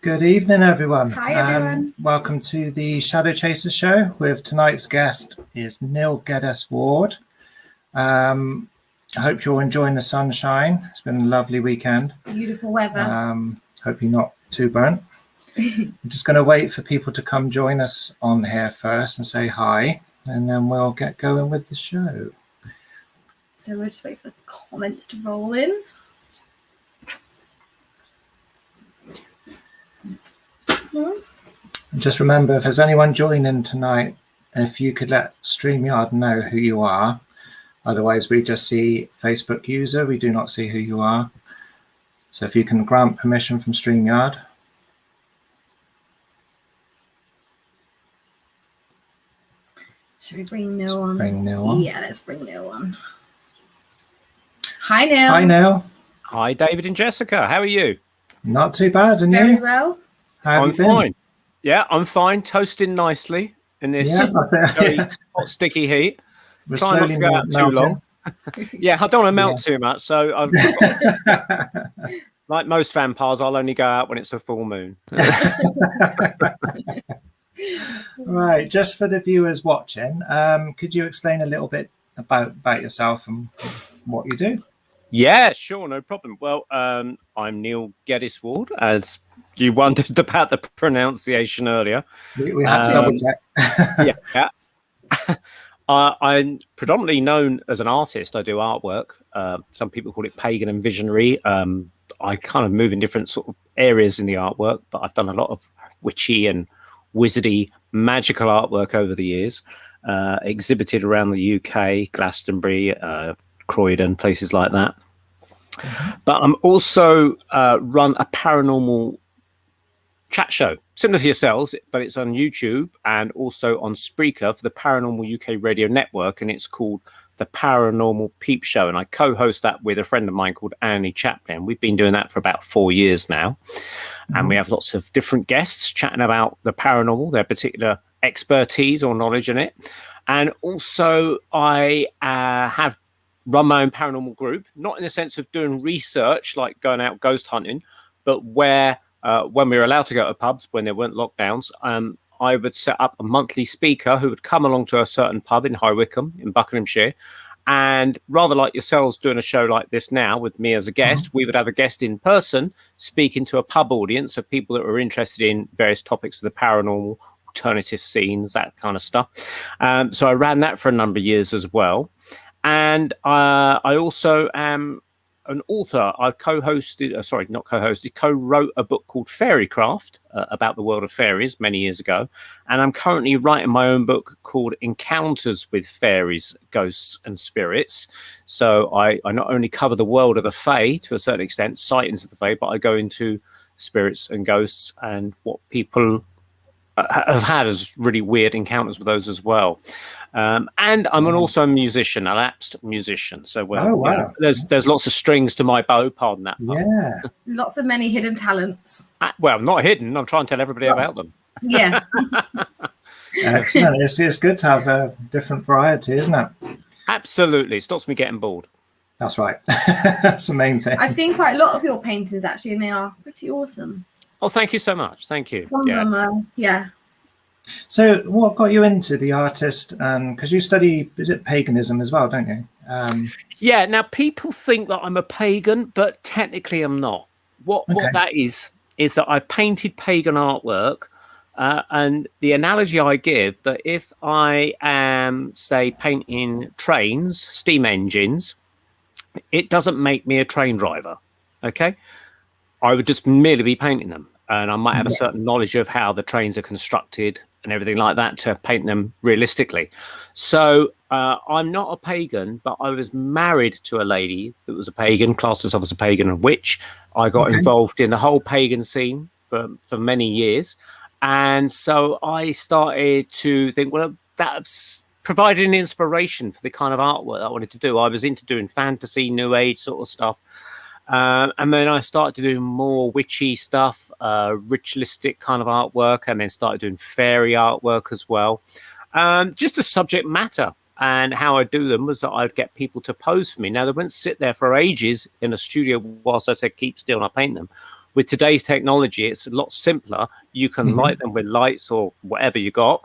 Good evening, everyone. Hi, everyone. Welcome to the Shadow Chaser show with tonight's guest is Neil Geddes Ward. I hope you're enjoying the sunshine. It's been a lovely weekend. Beautiful weather. Hope you're not too burnt. I'm just going to wait for people to come join us on here first and say hi, and then we'll get going with the show. So we'll just wait for the comments to roll in. Just remember, if there's anyone joining tonight, if you could let StreamYard know who you are. Otherwise, we just see Facebook user. We do not see who you are. So if you can grant permission from StreamYard. Should we bring Neil on? Bring Neil on. Yeah, let's bring Neil on. Hi, Neil. Hi, Neil. Hi, David and Jessica. How are you? Not too bad, and Very you? well. How have you been? Fine. Yeah, I'm fine. Toasting nicely in this very hot, sticky heat. We're Trying not to go out too long. Yeah, I don't want to melt too much. So, like most vampires, I'll only go out when it's a full moon. Right. Just for the viewers watching, could you explain a little bit about yourself and what you do? Yeah, sure, no problem. Well, I'm Neil Geddes Ward, as you wondered about the pronunciation earlier. We had to double check. Yeah. I'm predominantly known as an artist. I do artwork. Some people call it pagan and visionary. I kind of move in different sort of areas in the artwork, but I've done a lot of witchy and wizardy magical artwork over the years. Exhibited around the UK, Glastonbury, Croydon, places like that. But I'm also run a paranormal chat show, similar to yourselves, but it's on YouTube and also on Spreaker for the Paranormal UK Radio Network, and it's called The Paranormal Peep Show, and I co-host that with a friend of mine called Annie Chaplin. We've been doing that for about 4 years now, and we have lots of different guests chatting about the paranormal, their particular expertise or knowledge in it. And also I have run my own paranormal group, not in the sense of doing research like going out ghost hunting, but where when we were allowed to go to pubs when there weren't lockdowns, I would set up a monthly speaker who would come along to a certain pub in High Wycombe in Buckinghamshire, and rather like yourselves doing a show like this now with me as a guest, we would have a guest in person speaking to a pub audience of people that were interested in various topics of the paranormal, alternative scenes, that kind of stuff. So I ran that for a number of years as well. And I also am an author. I co-wrote a book called Faeriecraft about the world of fairies many years ago. And I'm currently writing my own book called Encounters with Fairies, Ghosts and Spirits. So I not only cover the world of the Fae to a certain extent, sightings of the Fae, but I go into spirits and ghosts and what people have had as really weird encounters with those as well. And I'm also a musician, a lapsed musician. So there's lots of strings to my bow, pardon that. Yeah. Lots of many hidden talents. Well, not hidden. I'm trying to tell everybody about them. Yeah. Excellent. It's good to have a different variety, isn't it? Absolutely. It stops me getting bored. That's right. That's the main thing. I've seen quite a lot of your paintings, actually, and they are pretty awesome. Oh, thank you so much. Thank you. Some of them are, yeah. So what got you into the artist? Because you study, is it paganism as well, don't you? Yeah, now people think that I'm a pagan, but technically I'm not. What that is that I painted pagan artwork, and the analogy I give that if I am, say, painting trains, steam engines, it doesn't make me a train driver, okay? I would just merely be painting them. And I might have a certain knowledge of how the trains are constructed and everything like that to paint them realistically. So I'm not a pagan, but I was married to a lady that was a pagan, classed herself as a pagan and witch. I got involved in the whole pagan scene for many years. And so I started to think, well, that's provided an inspiration for the kind of artwork that I wanted to do. I was into doing fantasy, new age sort of stuff. And then I started to do more witchy stuff, ritualistic kind of artwork, and then started doing fairy artwork as well. Just the subject matter and how I do them was that I'd get people to pose for me. Now, they wouldn't sit there for ages in a studio whilst I said, keep still and I paint them. With today's technology, it's a lot simpler. You can light them with lights or whatever you got,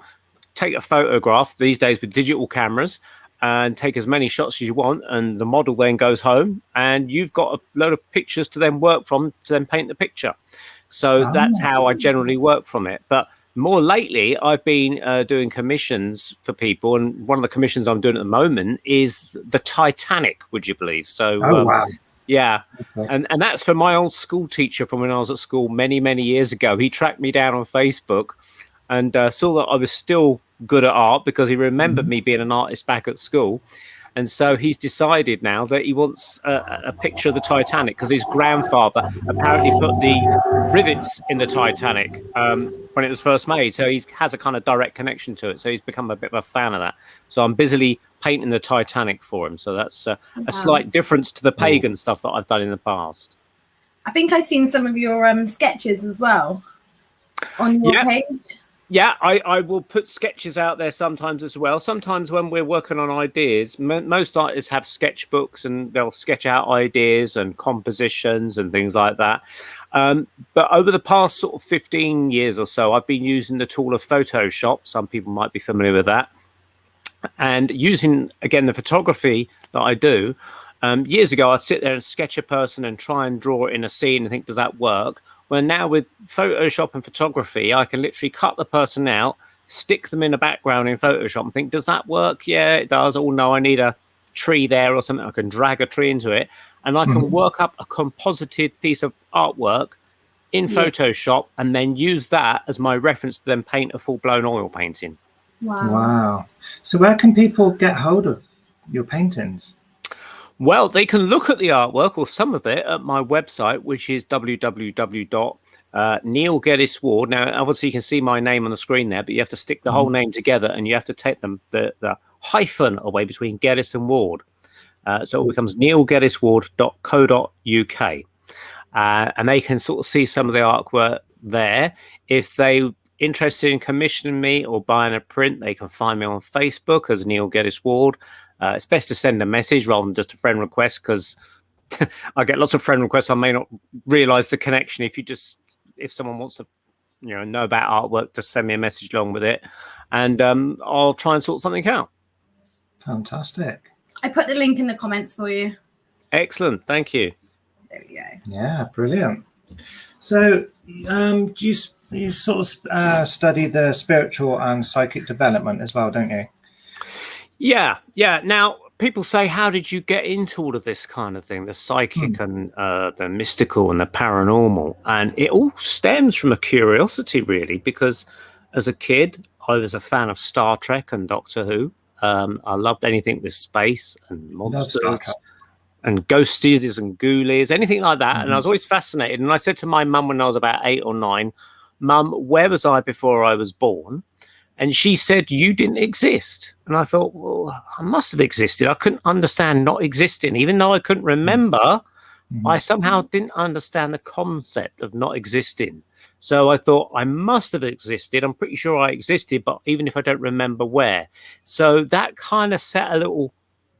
take a photograph these days with digital cameras, and take as many shots as you want, and the model then goes home and you've got a load of pictures to then work from to then paint the picture. So that's how I generally work from it. But more lately, I've been doing commissions for people, and one of the commissions I'm doing at the moment is the Titanic, would you believe? So wow. Yeah, and that's for my old school teacher from when I was at school many years ago. He tracked me down on Facebook and saw that I was still good at art, because he remembered me being an artist back at school. And so he's decided now that he wants a picture of the Titanic, because his grandfather apparently put the rivets in the Titanic when it was first made. So he has a kind of direct connection to it. So he's become a bit of a fan of that. So I'm busily painting the Titanic for him. So that's a slight difference to the pagan stuff that I've done in the past. I think I've seen some of your sketches as well on your page. Yeah, I will put sketches out there sometimes as well. Sometimes when we're working on ideas, most artists have sketchbooks and they'll sketch out ideas and compositions and things like that. But over the past sort of 15 years or so, I've been using the tool of Photoshop. Some people might be familiar with that. And using, again, the photography that I do, years ago, I'd sit there and sketch a person and try and draw it in a scene and think, does that work? Well, now with Photoshop and photography, I can literally cut the person out, stick them in a background in Photoshop and think, does that work? Yeah, it does. Oh, no, I need a tree there or something. I can drag a tree into it. And I can work up a composited piece of artwork in Photoshop and then use that as my reference to then paint a full-blown oil painting. Wow. So where can people get hold of your paintings? Well, they can look at the artwork or some of it at my website, which is www.Neil Geddes Ward. Now, obviously, you can see my name on the screen there, but you have to stick the whole name together and you have to take the hyphen away between Geddes and Ward. So it becomes neilgeddesward.co.uk. And they can sort of see some of the artwork there. If they're interested in commissioning me or buying a print, they can find me on Facebook as Neil Geddes Ward. It's best to send a message rather than just a friend request, because I get lots of friend requests. I may not realize the connection. If someone wants to, know about artwork, just send me a message along with it, and I'll try and sort something out. Fantastic. I put the link in the comments for you. Excellent. Thank you. There we go. Yeah, brilliant. So you sort of study the spiritual and psychic development as well, don't you? Yeah. Now, people say, how did you get into all of this kind of thing, the psychic and the mystical and the paranormal? And it all stems from a curiosity, really, because as a kid, I was a fan of Star Trek and Doctor Who. I loved anything with space and monsters and ghosties and ghoulies, anything like that. And I was always fascinated. And I said to my mum when I was about 8 or 9, Mum, where was I before I was born? And she said, you didn't exist. And I thought, well, I must have existed. I couldn't understand not existing. Even though I couldn't remember, I somehow didn't understand the concept of not existing. So I thought I must have existed. I'm pretty sure I existed, but even if I don't remember where. So that kind of set a little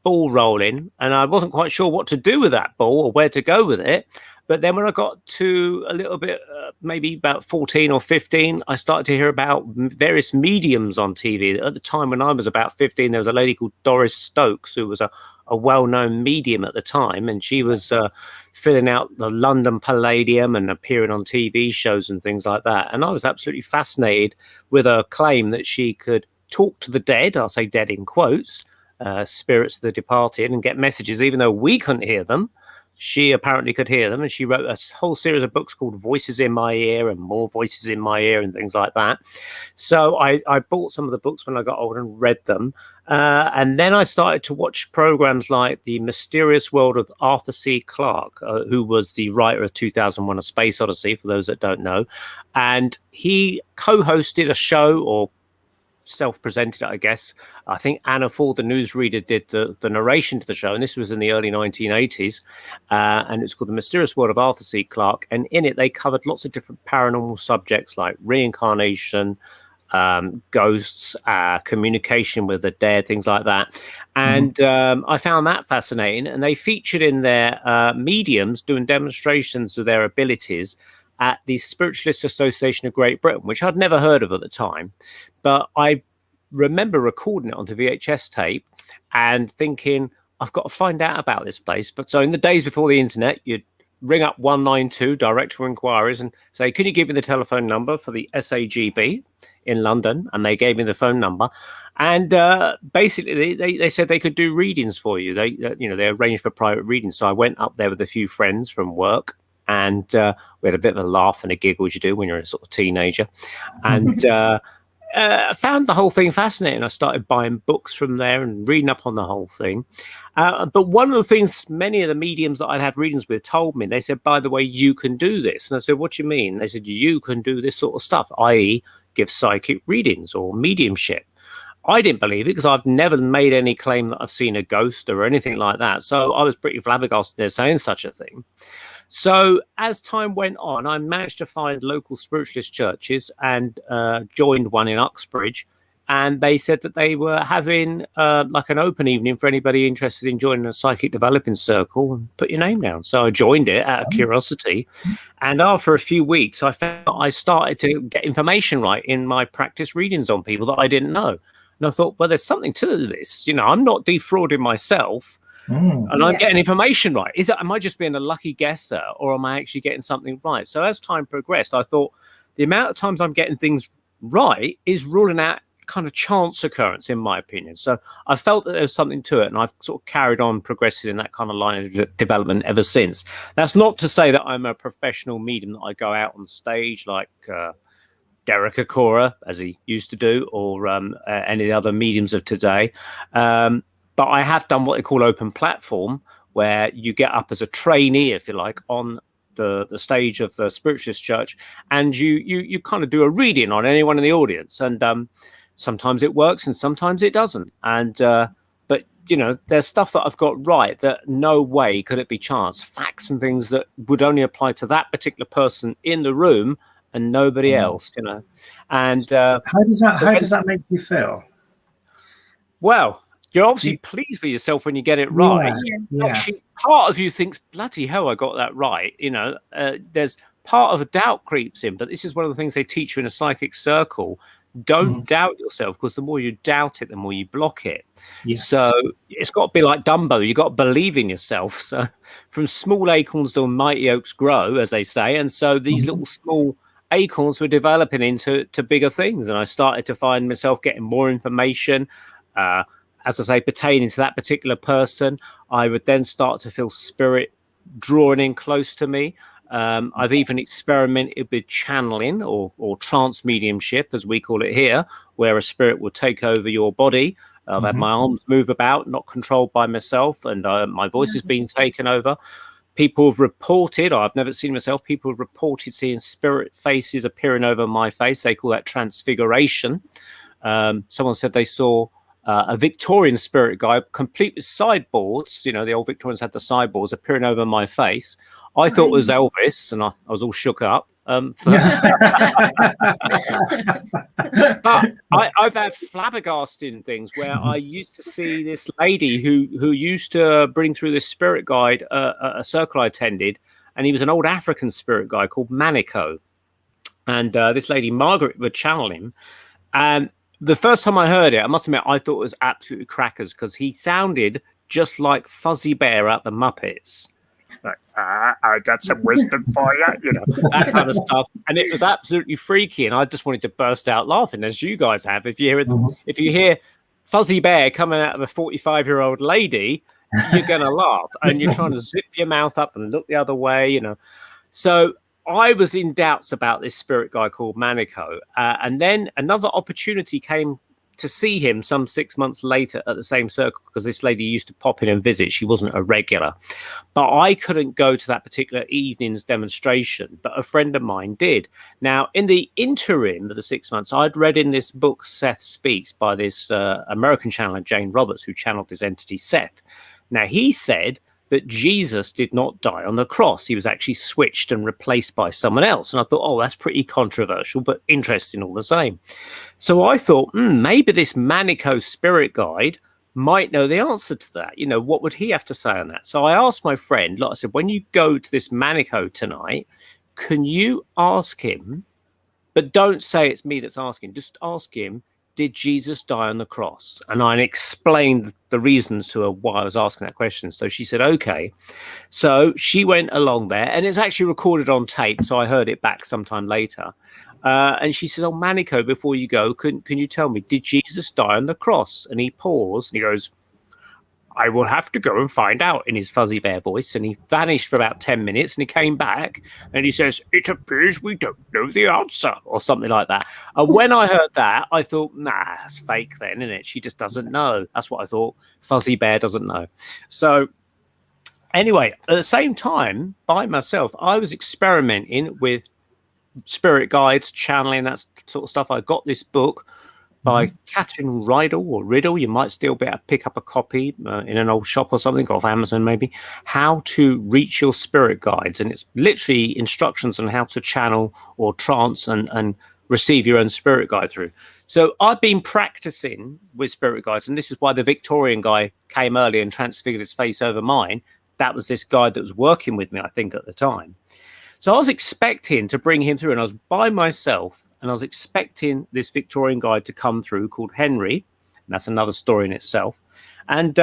ball rolling. And I wasn't quite sure what to do with that ball or where to go with it. But then when I got to a little bit, maybe about 14 or 15, I started to hear about various mediums on TV. At the time when I was about 15, there was a lady called Doris Stokes, who was a well-known medium at the time. And she was filling out the London Palladium and appearing on TV shows and things like that. And I was absolutely fascinated with her claim that she could talk to the dead, I'll say dead in quotes, spirits of the departed, and get messages, even though we couldn't hear them. She apparently could hear them, and she wrote a whole series of books called Voices in My Ear and More Voices in My Ear and things like that. So I bought some of the books when I got older and read them. And then I started to watch programs like The Mysterious World of Arthur C. Clarke, who was the writer of 2001: A Space Odyssey, for those that don't know. And he co-hosted a show, or self-presented, I guess. I think Anna Ford, the newsreader, did the narration to the show, and this was in the early 1980s, and it's called The Mysterious World of Arthur C. Clarke, and in it they covered lots of different paranormal subjects like reincarnation, ghosts, communication with the dead, things like that. And I found that fascinating, and they featured in their mediums doing demonstrations of their abilities. at the Spiritualist Association of Great Britain, which I'd never heard of at the time. But I remember recording it onto VHS tape and thinking, I've got to find out about this place. But so in the days before the internet, you'd ring up 192 direct to inquiries and say, can you give me the telephone number for the SAGB in London? And they gave me the phone number. And basically, they said they could do readings for you. They arranged for private readings. So I went up there with a few friends from work, and we had a bit of a laugh and a giggle, as you do when you're a sort of teenager. And I found the whole thing fascinating. I started buying books from there and reading up on the whole thing. But one of the things many of the mediums that I'd had readings with told me, they said, by the way, you can do this. And I said, what do you mean? They said, you can do this sort of stuff, i.e. give psychic readings or mediumship. I didn't believe it because I've never made any claim that I've seen a ghost or anything like that. So I was pretty flabbergasted they're saying such a thing. So as time went on, I managed to find local spiritualist churches and joined one in Uxbridge. And they said that they were having like an open evening for anybody interested in joining a psychic developing circle, and put your name down. So I joined it out of curiosity. And after a few weeks, I found I started to get information right in my practice readings on people that I didn't know. And I thought, well, there's something to this. I'm not defrauding myself. And I'm getting information right. Am I just being a lucky guesser, or am I actually getting something right? So as time progressed, I thought the amount of times I'm getting things right is ruling out kind of chance occurrence, in my opinion. So I felt that there was something to it, and I've sort of carried on progressing in that kind of line of development ever since. That's not to say that I'm a professional medium, that I go out on stage like Derek Akora, as he used to do, or any other mediums of today. But I have done what they call open platform, where you get up as a trainee, if you like, on the stage of the Spiritualist Church, and you kind of do a reading on anyone in the audience. And sometimes it works and sometimes it doesn't. And but there's stuff that I've got right that no way could it be chance. Facts and things that would only apply to that particular person in the room and nobody else. And how does that make you feel? Well, you're obviously pleased with yourself when you get it right. Yeah. Actually, part of you thinks, bloody hell, I got that right. There's part of a doubt creeps in, but this is one of the things they teach you in a psychic circle. Don't doubt yourself, because the more you doubt it, the more you block it. Yes. So it's got to be like Dumbo. You've got to believe in yourself. So from small acorns to mighty oaks grow, as they say. And so these little small acorns were developing into bigger things. And I started to find myself getting more information, as I say, pertaining to that particular person. I would then start to feel spirit drawing in close to me. I've even experimented with channeling or trance mediumship, as we call it here, where a spirit will take over your body. I've had my arms move about, not controlled by myself, and my voice has been taken over. People have reported, I've never seen myself, people have reported seeing spirit faces appearing over my face. They call that transfiguration. Someone said they saw a Victorian spirit guy, complete with sideboards. The old Victorians had the sideboards appearing over my face. I thought it was Elvis, and I was all shook up. But I've had flabbergasting things where I used to see this lady who used to bring through this spirit guide, a circle I attended, and he was an old African spirit guide called Manico. And this lady, Margaret, would channel him. And the first time I heard it, I must admit, I thought it was absolutely crackers, because he sounded just like Fuzzy Bear at the Muppets. Like, I got some wisdom for you, that kind of stuff. And it was absolutely freaky, and I just wanted to burst out laughing, as you guys have. If you hear Fuzzy Bear coming out of a 45-year-old lady, you're going to laugh, and you're trying to zip your mouth up and look the other way, So I was in doubts about this spirit guy called Manico, and then another opportunity came to see him some 6 months later at the same circle, because this lady used to pop in and visit. She wasn't a regular, but I couldn't go to that particular evening's demonstration, but a friend of mine did. Now, in the interim of the 6 months, I'd read in this book, Seth Speaks, by this American channeler, Jane Roberts, who channeled this entity, Seth. Now, he said that Jesus did not die on the cross. He was actually switched and replaced by someone else. And I thought, oh, that's pretty controversial, but interesting all the same. So I thought, maybe this Manico spirit guide might know the answer to that. What would he have to say on that? So I asked my friend, like I said, when you go to this Manico tonight, can you ask him, but don't say it's me that's asking, just ask him, did Jesus die on the cross? And I explained the reasons to her why I was asking that question. So she said, okay. So she went along there, and it's actually recorded on tape, so I heard it back sometime later. And she said, oh, Manico, before you go, can you tell me, did Jesus die on the cross? And he paused, and he goes, I will have to go and find out, in his fuzzy bear voice. And he vanished for about 10 minutes, and he came back and he says, it appears we don't know the answer, or something like that. And when I heard that, I thought, nah, that's fake then, isn't it? She just doesn't know. That's what I thought. Fuzzy bear doesn't know. So anyway, at the same time, by myself, I was experimenting with spirit guides, channeling, that sort of stuff. I got this book by Catherine Riddle. You might still be able to pick up a copy in an old shop or something, off Amazon maybe. How to Reach Your Spirit Guides. And it's literally instructions on how to channel or trance and receive your own spirit guide through. So I've been practicing with spirit guides, and this is why the Victorian guy came early and transfigured his face over mine. That was this guide that was working with me, I think, at the time. So I was expecting to bring him through, and I was by myself, and I was expecting this Victorian guide to come through called Henry. And that's another story in itself. And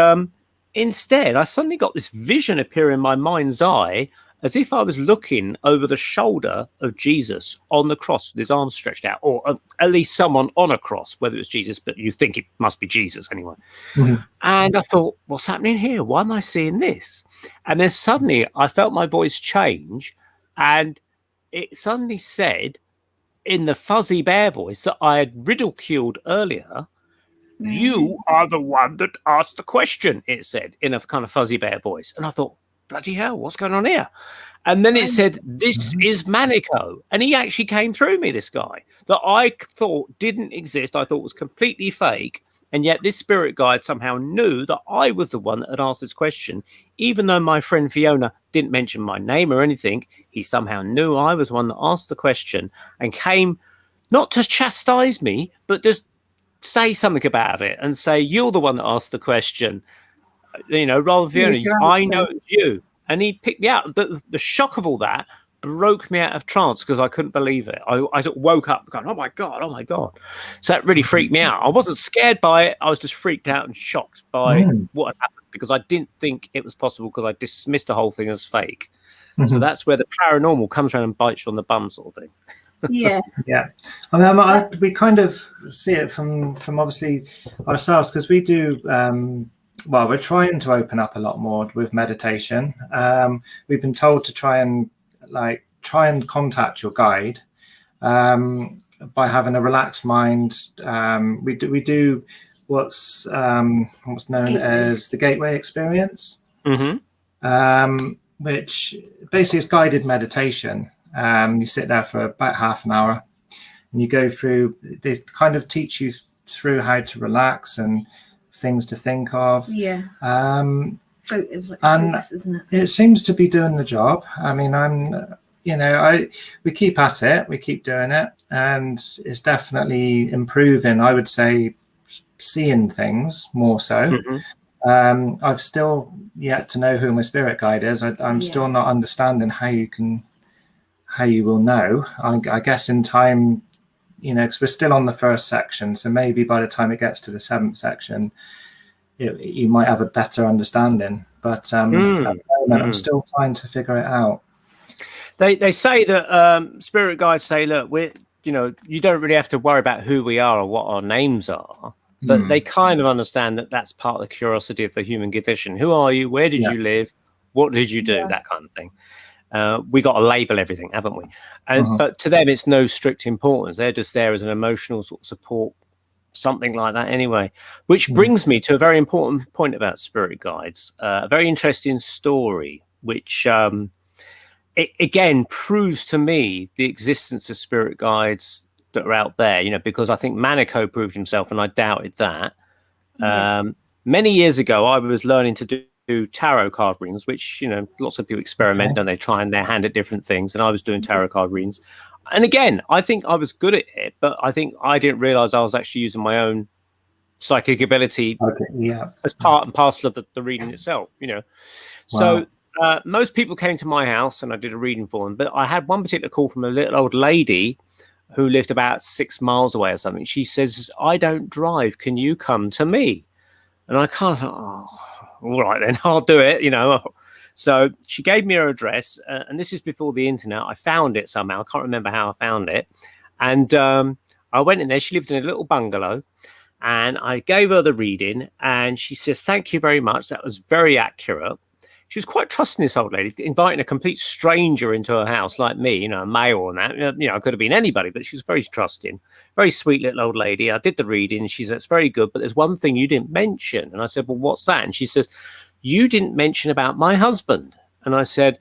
instead, I suddenly got this vision appear in my mind's eye, as if I was looking over the shoulder of Jesus on the cross with his arms stretched out, or at least someone on a cross, whether it's Jesus, but you think it must be Jesus anyway. And I thought, what's happening here? Why am I seeing this? And then suddenly I felt my voice change, and it suddenly said, in the fuzzy bear voice that I had ridiculed earlier, you are the one that asked the question, it said, in a kind of fuzzy bear voice. And I thought, bloody hell, what's going on here? And then it said, this is Manico. And he actually came through me, this guy, that I thought didn't exist. I thought was completely fake. And yet this spirit guide somehow knew that I was the one that had asked this question. Even though my friend Fiona didn't mention my name or anything, he somehow knew I was one that asked the question and came not to chastise me, but just say something about it and say, you're the one that asked the question. You know, rather than Fiona, I know it's you. And he picked me out. But the shock of all that broke me out of trance because I couldn't believe it. I sort of woke up going, oh my God. So that really freaked me out. I wasn't scared by it. I was just freaked out and shocked by what had happened, because I didn't think it was possible, because I dismissed the whole thing as fake. So that's where the paranormal comes around and bites you on the bum, sort of thing. Yeah. I mean, we kind of see it from obviously ourselves, because we do well, we're trying to open up a lot more with meditation. We've been told to try and contact your guide by having a relaxed mind. We do what's known as the gateway experience, which basically is guided meditation. You sit there for about half an hour, and you go through. They kind of teach you through how to relax and things to think of. Focus, isn't it? It seems to be doing the job. I mean, we keep at it, we keep doing it, and it's definitely improving. I would say seeing things more so. I've still yet to know who my spirit guide is. I'm still not understanding how you will know. I guess in time, because we're still on the first section, so maybe by the time it gets to the 7th section, you might have a better understanding. But at the moment, I'm still trying to figure it out. They say that spirit guides say, look, you don't really have to worry about who we are or what our names are, but they kind of understand that that's part of the curiosity of the human condition. Who are you? Where did you live? What did you do? That kind of thing. We got to label everything, haven't we? And but to them, it's no strict importance. They're just there as an emotional sort of support, something like that anyway. Which brings me to a very important point about spirit guides. A very interesting story, which it again proves to me the existence of spirit guides that are out there, because I think Manico proved himself, and I doubted that. Many years ago, I was learning to do tarot card readings, which, lots of people experiment and they try and their hand at different things. And I was doing tarot card readings. And again, I think I was good at it, but I think I didn't realize I was actually using my own psychic ability as part and parcel of the reading itself, So most people came to my house and I did a reading for them, but I had one particular call from a little old lady who lived about 6 miles away or something. She says, I don't drive. Can you come to me? And I kind of thought, oh, all right, then I'll do it, you know. So she gave me her address, and this is before the internet. I found it somehow. I can't remember how I found it. And I went in there. She lived in a little bungalow, and I gave her the reading, and she says, thank you very much. That was very accurate. She was quite trusting, this old lady, inviting a complete stranger into her house like me, you know, a male and that. You know, it could have been anybody, but she was very trusting, very sweet little old lady. I did the reading. She said, it's very good, but there's one thing you didn't mention. And I said, well, what's that? And she says, you didn't mention about my husband. And I said,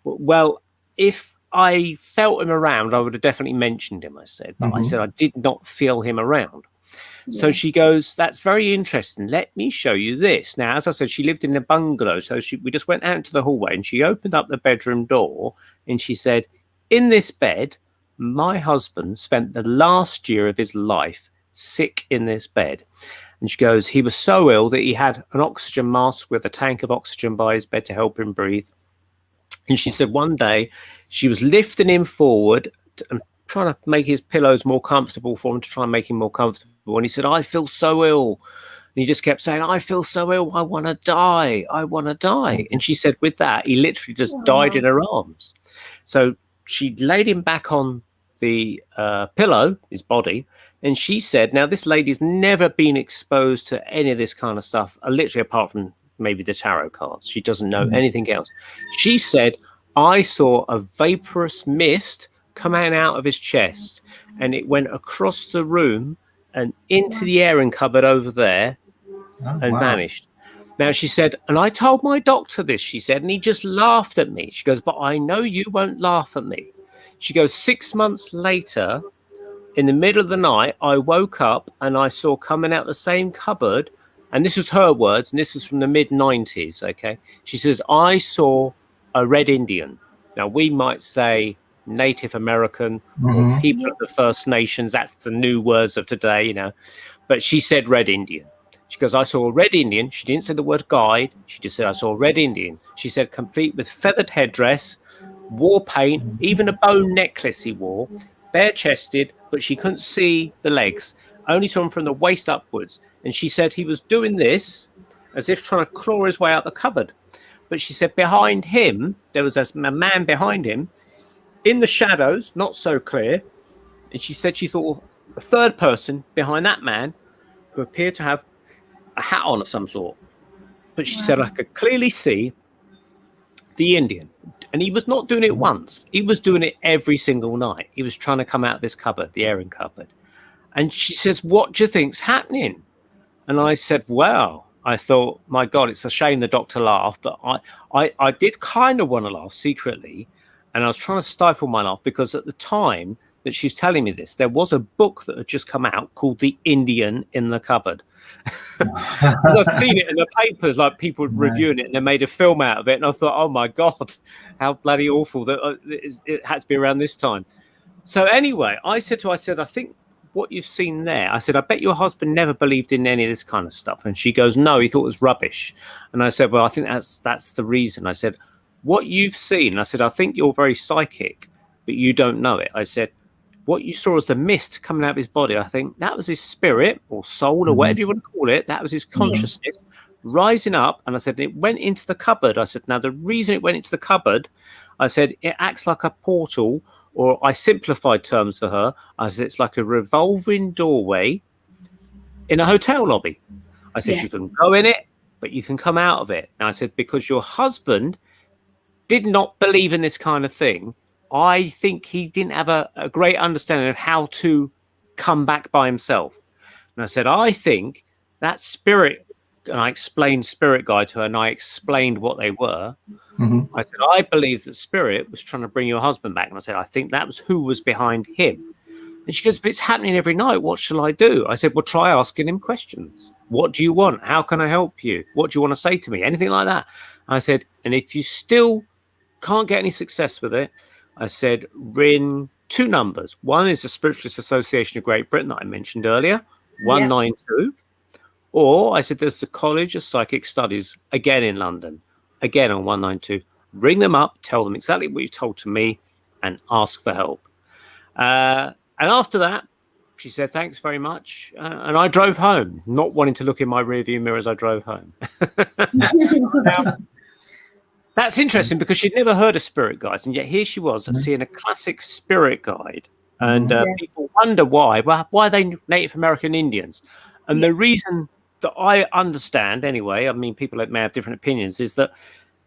well, if I felt him around, I would have definitely mentioned him, I said. But I said, I did not feel him around. So she goes, that's very interesting. Let me show you this. Now, as I said, she lived in a bungalow. So we just went out into the hallway and she opened up the bedroom door and she said, in this bed, my husband spent the last year of his life sick in this bed. And she goes, he was so ill that he had an oxygen mask with a tank of oxygen by his bed to help him breathe. And she said one day she was lifting him forward and trying to make his pillows more comfortable for him, to try and make him more comfortable. And he said, I feel so ill. And he just kept saying, I feel so ill. I want to die. I want to die. And she said with that, he literally just died in her arms. So she laid him back on the pillow, his body. And she said, now this lady's never been exposed to any of this kind of stuff, literally apart from maybe the tarot cards. She doesn't know anything else. She said, I saw a vaporous mist coming out of his chest and it went across the room and into the airing cupboard over there and vanished. Now, she said, and I told my doctor this, she said, and he just laughed at me. She goes, but I know you won't laugh at me. She goes, 6 months later, in the middle of the night, I woke up and I saw coming out the same cupboard, and this was her words, and this was from the mid-90s, okay? She says, I saw a red Indian. Now, we might say Native American or people of the First Nations. That's the new words of today, you know. But she said red Indian. She goes, I saw a red Indian. She didn't say the word guide. She just said, I saw a red Indian. She said, complete with feathered headdress, war paint, even a bone necklace he wore, bare-chested, but she couldn't see the legs, only saw him from the waist upwards. And she said he was doing this as if trying to claw his way out the cupboard. But she said behind him, there was a man behind him, in the shadows, not so clear. And she said she saw a third person behind that man who appeared to have a hat on of some sort. But she said, I could clearly see the Indian. And he was not doing it once. He was doing it every single night. He was trying to come out of this cupboard, the airing cupboard. And she says, what do you think's happening? And I said, well, I thought, my God, it's a shame the doctor laughed. But I did kind of want to laugh secretly. And I was trying to stifle my laugh because at the time that she's telling me this, there was a book that had just come out called The Indian in the Cupboard. Because I've seen it in the papers, like people reviewing it, and they made a film out of it. And I thought, oh my God, how bloody awful that it had to be around this time. So anyway, I said, I think what you've seen there, I said, I bet your husband never believed in any of this kind of stuff. And she goes, no, he thought it was rubbish. And I said, well, I think that's the reason. I said, what you've seen, I said, I think you're very psychic, but you don't know it. I said, what you saw as the mist coming out of his body, I think that was his spirit or soul or whatever you want to call it. That was his consciousness rising up. And I said, it went into the cupboard. I said, now the reason it went into the cupboard, I said, it acts like a portal, or I simplified terms for her. I said, it's like a revolving doorway in a hotel lobby. I said, you can go in it, but you can come out of it. And I said, because your husband did not believe in this kind of thing, I think he didn't have a great understanding of how to come back by himself. And I said, I think that spirit, and I explained spirit guide to her, and I explained what they were. I said, I believe that spirit was trying to bring your husband back. And I said, I think that was who was behind him. And she goes, but it's happening every night. What shall I do? I said, well, try asking him questions. What do you want? How can I help you? What do you want to say to me? Anything like that. I said, and if you still can't get any success with it, I said, ring 2 numbers. One is the Spiritualist Association of Great Britain that I mentioned earlier, 192. Or I said, there's the College of Psychic Studies, again in London, again on 192. ring them up, tell them exactly what you told to me, and ask for help. And after that, she said, thanks very much. And I drove home, not wanting to look in my rearview mirror as I drove home. Now, that's interesting because she'd never heard of spirit guides. And yet here she was seeing a classic spirit guide. And people wonder why. Well, why are they Native American Indians? And the reason that I understand, anyway, I mean, people may have different opinions, is that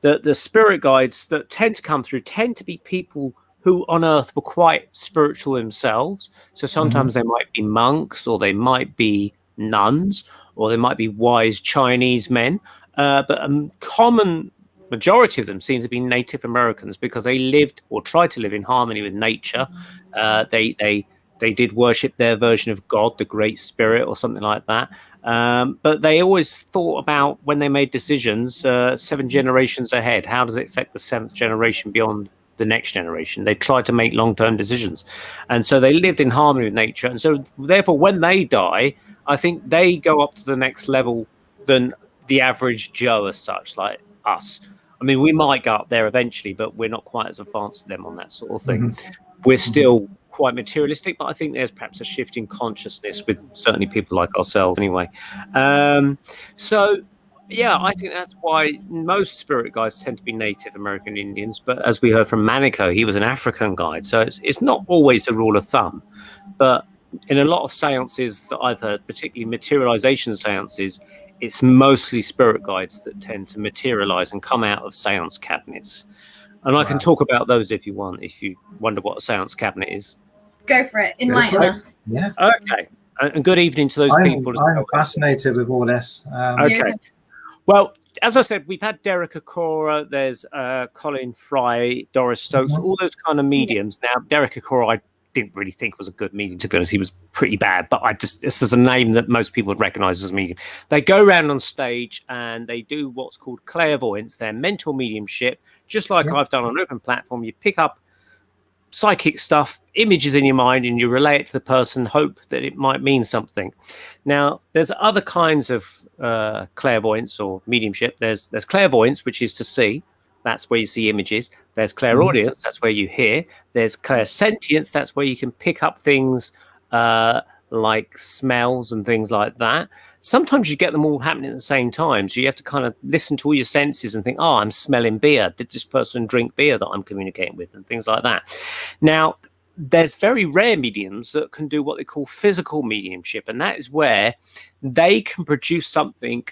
the spirit guides that tend to come through tend to be people who on Earth were quite spiritual themselves. So sometimes they might be monks, or they might be nuns, or they might be wise Chinese men. But a common majority of them seem to be Native Americans because they lived or tried to live in harmony with nature. They did worship their version of God, the Great Spirit, or something like that. But they always thought about, when they made decisions, 7 generations ahead. How does it affect the 7th generation beyond the next generation? They tried to make long-term decisions. And so they lived in harmony with nature. And so therefore, when they die, I think they go up to the next level than the average Joe as such, like us. I mean, we might go up there eventually, but we're not quite as advanced as them on that sort of thing. We're still quite materialistic, but I think there's perhaps a shift in consciousness with certainly people like ourselves anyway. So yeah, I think that's why most spirit guides tend to be Native American Indians. But as we heard from Manico, he was an African guide. So it's not always the rule of thumb. But in a lot of seances that I've heard, particularly materialization seances, it's mostly spirit guides that tend to materialize and come out of seance cabinets. And I can talk about those if you want, if you wonder what a seance cabinet is. Go for it. Enlighten us. Yeah. Okay. And good evening to those people. I'm fascinated with all this. Okay. Well, as I said, we've had Derek Acora, there's Colin Fry, Doris Stokes, all those kind of mediums. Now, Derek Acora, I didn't really think was a good medium, to be honest. He was pretty bad, but this is a name that most people would recognize as a medium. They go around on stage and they do what's called clairvoyance, their mental mediumship, just like I've done on an open platform. You pick up psychic stuff, images in your mind, and you relay it to the person, hope that it might mean something. Now, there's other kinds of clairvoyance or mediumship. There's clairvoyance, which is to see. That's where you see images. There's clairaudience. That's where you hear. There's clairsentience. That's where you can pick up things like smells and things like that. Sometimes you get them all happening at the same time. So you have to kind of listen to all your senses and think, oh, I'm smelling beer. Did this person drink beer that I'm communicating with? And things like that. Now, there's very rare mediums that can do what they call physical mediumship. And that is where they can produce something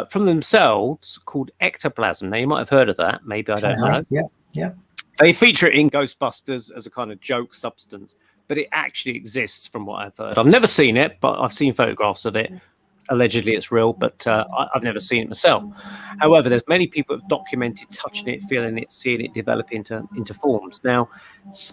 from themselves called ectoplasm. Now, you might have heard of that. Maybe, I don't know. Yeah. They feature it in Ghostbusters as a kind of joke substance, but it actually exists from what I've heard. I've never seen it, but I've seen photographs of it. Allegedly it's real, but I've never seen it myself. However, there's many people who have documented touching it, feeling it, seeing it develop into forms. Now,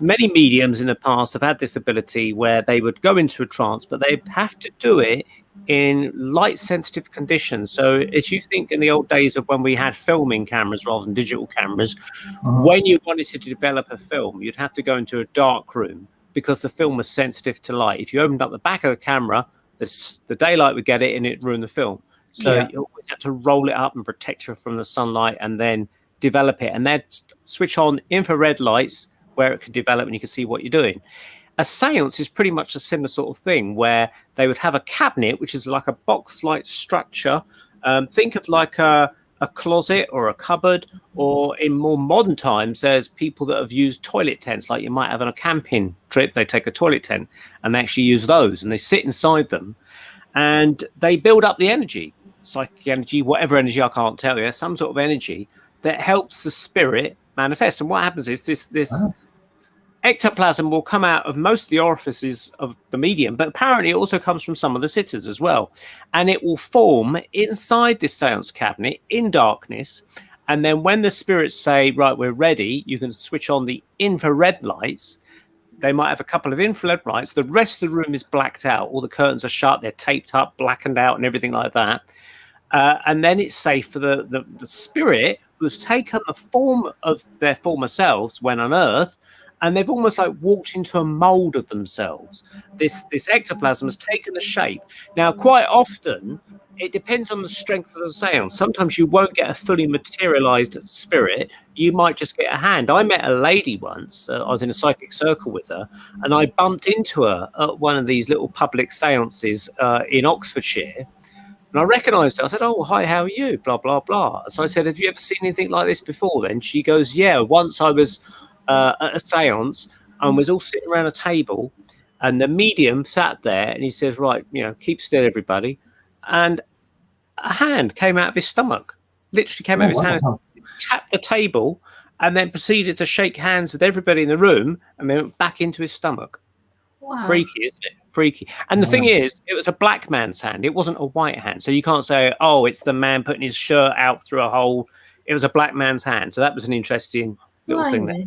many mediums in the past have had this ability where they would go into a trance, but they'd have to do it in light sensitive conditions. So if you think in the old days of when we had filming cameras rather than digital cameras, when you wanted to develop a film, you'd have to go into a dark room because the film was sensitive to light. If you opened up the back of the camera, the daylight would get it and it ruined the film. So you always have to roll it up and protect it from the sunlight and then develop it. And then switch on infrared lights where it can develop and you can see what you're doing. A seance is pretty much a similar sort of thing where they would have a cabinet, which is like a box-like structure. Think of like a closet or a cupboard, or in more modern times, there's people that have used toilet tents, like you might have on a camping trip. They take a toilet tent and they actually use those and they sit inside them and they build up the energy, psychic energy, whatever energy, I can't tell you, some sort of energy that helps the spirit manifest. And what happens is this ectoplasm will come out of most of the orifices of the medium, but apparently it also comes from some of the sitters as well. And it will form inside this seance cabinet in darkness. And then when the spirits say, right, we're ready, you can switch on the infrared lights. They might have a couple of infrared lights. The rest of the room is blacked out. All the curtains are shut. They're taped up, blackened out and everything like that. And then it's safe for the spirit who's taken the form of their former selves when on Earth, and they've almost like walked into a mold of themselves. This ectoplasm has taken a shape. Now, quite often, it depends on the strength of the seance. Sometimes you won't get a fully materialized spirit. You might just get a hand. I met a lady once. I was in a psychic circle with her, and I bumped into her at one of these little public seances in Oxfordshire. And I recognised her. I said, "Oh, hi, how are you?" Blah, blah, blah. So I said, "Have you ever seen anything like this before then?" She goes, "Yeah, once I was at a seance and was all sitting around a table, and the medium sat there and he says, right, keep still, everybody. And a hand came out of his stomach, literally came out of his hand, tapped the table, and then proceeded to shake hands with everybody in the room and then went back into his stomach." Wow. Freaky, isn't it? Freaky. And the thing is, it was a black man's hand. It wasn't a white hand. So you can't say, oh, it's the man putting his shirt out through a hole. It was a black man's hand. So that was an interesting little thing there.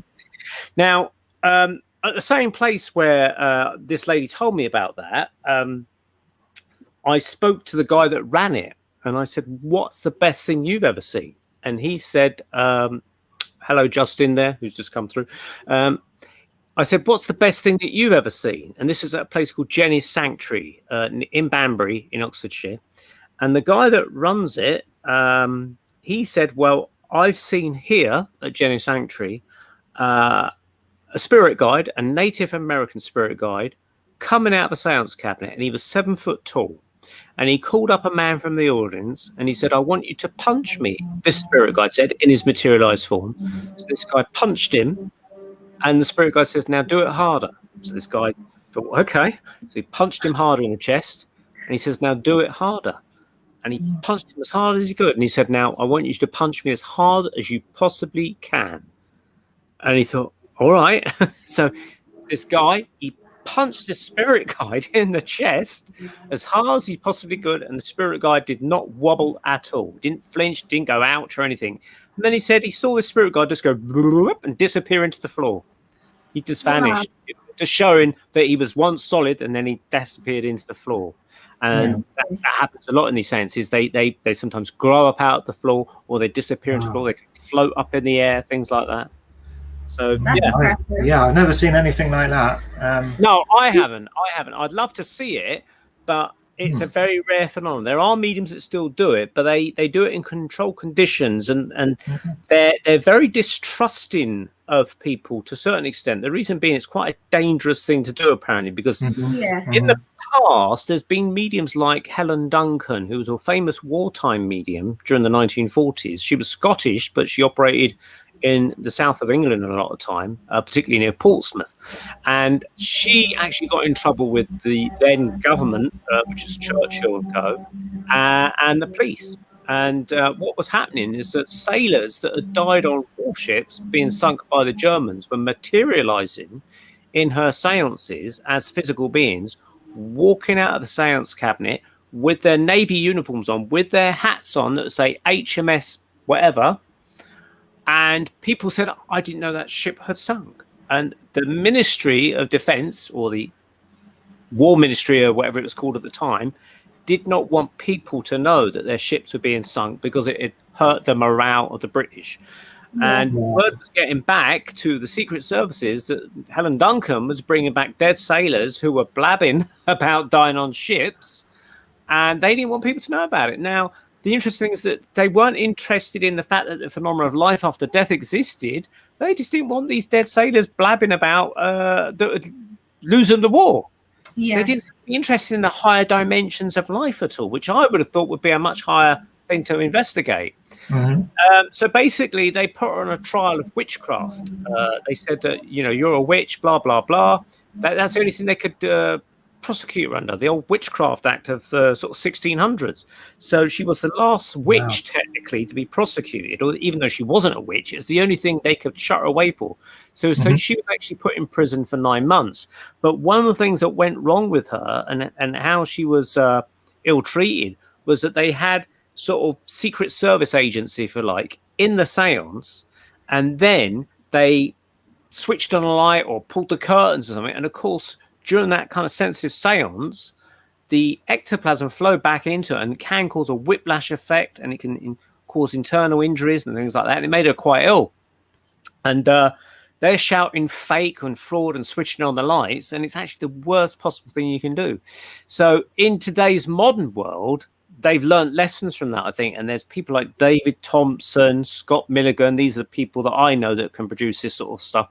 Now, at the same place where this lady told me about that, I spoke to the guy that ran it. And I said, what's the best thing you've ever seen? And he said, hello, Justin there, who's just come through. I said, what's the best thing that you've ever seen? And this is at a place called Jenny's Sanctuary in Banbury in Oxfordshire. And the guy that runs it, he said, well, I've seen here at Jenny's Sanctuary a spirit guide, a Native American spirit guide, coming out of the seance cabinet. And he was 7 foot tall. And he called up a man from the audience and he said, I want you to punch me. This spirit guide said, in his materialized form. So this guy punched him. And the spirit guide says, now do it harder. So this guy thought, okay. So he punched him harder in the chest. And he says, now do it harder. And he punched him as hard as he could. And he said, now I want you to punch me as hard as you possibly can. And he thought, all right. So this guy, he punched the spirit guide in the chest as hard as he possibly could. And the spirit guide did not wobble at all. Didn't flinch, didn't go ouch or anything. And then he said he saw the spirit guide just go and disappear into the floor. He just vanished, just showing that he was once solid and then he disappeared into the floor. And that happens a lot in these seances. They sometimes grow up out of the floor or they disappear into the floor. They can float up in the air, things like that. So I've never seen anything like that. No, I haven't. I'd love to see it, but it's a very rare phenomenon. There are mediums that still do it, but they do it in controlled conditions, and they're very distrusting of people to a certain extent. The reason being, it's quite a dangerous thing to do, apparently, because in the past, there's been mediums like Helen Duncan, who was a famous wartime medium during the 1940s. She was Scottish, but she operated in the south of England a lot of time, particularly near Portsmouth. And she actually got in trouble with the then government, which is Churchill and Co., and the police. And what was happening is that sailors that had died on warships being sunk by the Germans were materializing in her seances as physical beings, walking out of the seance cabinet with their Navy uniforms on, with their hats on that say HMS whatever. And people said, I didn't know that ship had sunk. And the Ministry of Defense, or the War Ministry, or whatever it was called at the time, did not want people to know that their ships were being sunk because it hurt the morale of the British. And word was getting back to the Secret Services that Helen Duncan was bringing back dead sailors who were blabbing about dying on ships, and they didn't want people to know about it. Now, the interesting thing is that they weren't interested in the fact that the phenomenon of life after death existed. They just didn't want these dead sailors blabbing about losing the war. They didn't be interested in the higher dimensions of life at all, which I would have thought would be a much higher thing to investigate. So basically, they put her on a trial of witchcraft. They said that, you're a witch, blah, blah, blah. That's the only thing they could prosecute her under, the old Witchcraft Act of the sort of 1600s. So she was the last witch, technically, to be prosecuted, or even though she wasn't a witch, it's the only thing they could shut her away for. So she was actually put in prison for 9 months. But one of the things that went wrong with her and how she was ill-treated was that they had sort of Secret Service agents, if you like, in the seance, and then they switched on a light or pulled the curtains or something, and of course, during that kind of sensitive seance, the ectoplasm flowed back into it and can cause a whiplash effect, and it can cause internal injuries and things like that. And it made her quite ill. And they're shouting fake and fraud and switching on the lights, and it's actually the worst possible thing you can do. So in today's modern world, they've learned lessons from that, I think. And there's people like David Thompson, Scott Milligan. These are the people that I know that can produce this sort of stuff,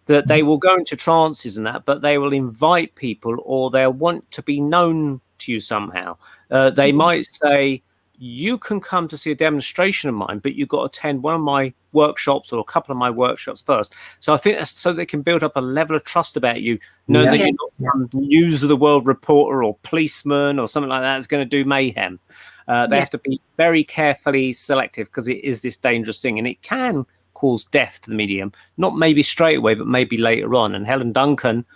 that they will go into trances and that, but they will invite people, or they'll want to be known to you somehow. They might say, you can come to see a demonstration of mine, but you've got to attend one of my workshops or a couple of my workshops first. So I think that's so they can build up a level of trust about you, knowing that you're not some news of the world reporter or policeman or something like that that's going to do mayhem. They have to be very carefully selective, because it is this dangerous thing, and it can cause death to the medium, not maybe straight away, but maybe later on. And Helen Duncan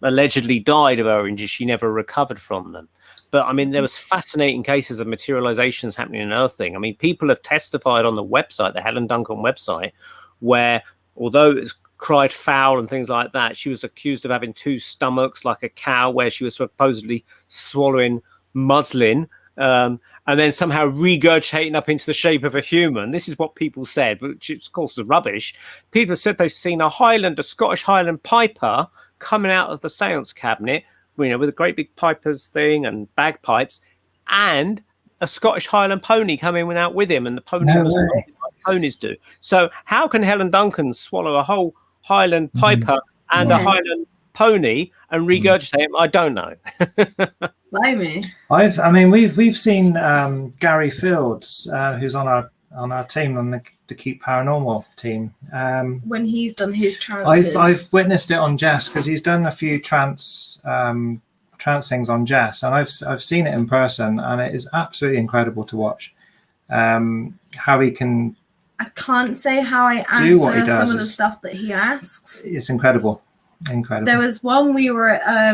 allegedly died of her injuries. She never recovered from them. But I mean, there was fascinating cases of materializations happening in earthing. I mean, people have testified on the website, the Helen Duncan website, where although it's cried foul and things like that, she was accused of having two stomachs like a cow, where she was supposedly swallowing muslin, and then somehow regurgitating up into the shape of a human. This is what people said, which of course is rubbish. People said they've seen a Scottish Highland piper coming out of the seance cabinet, you know, with a great big pipers thing and bagpipes, and a Scottish Highland pony coming out with him, and the pony was like ponies do. So how can Helen Duncan swallow a whole Highland piper and a Highland pony and regurgitate him? I don't know. Blimey. We've seen Gary Fields, who's on our team, on the Keep Paranormal team. When he's done his trances. I've witnessed it on Jess, because he's done a few trance things on Jess, and I've seen it in person, and it is absolutely incredible to watch. How he can. I can't say how I answer some of the stuff that he asks. It's incredible. There was one, we were at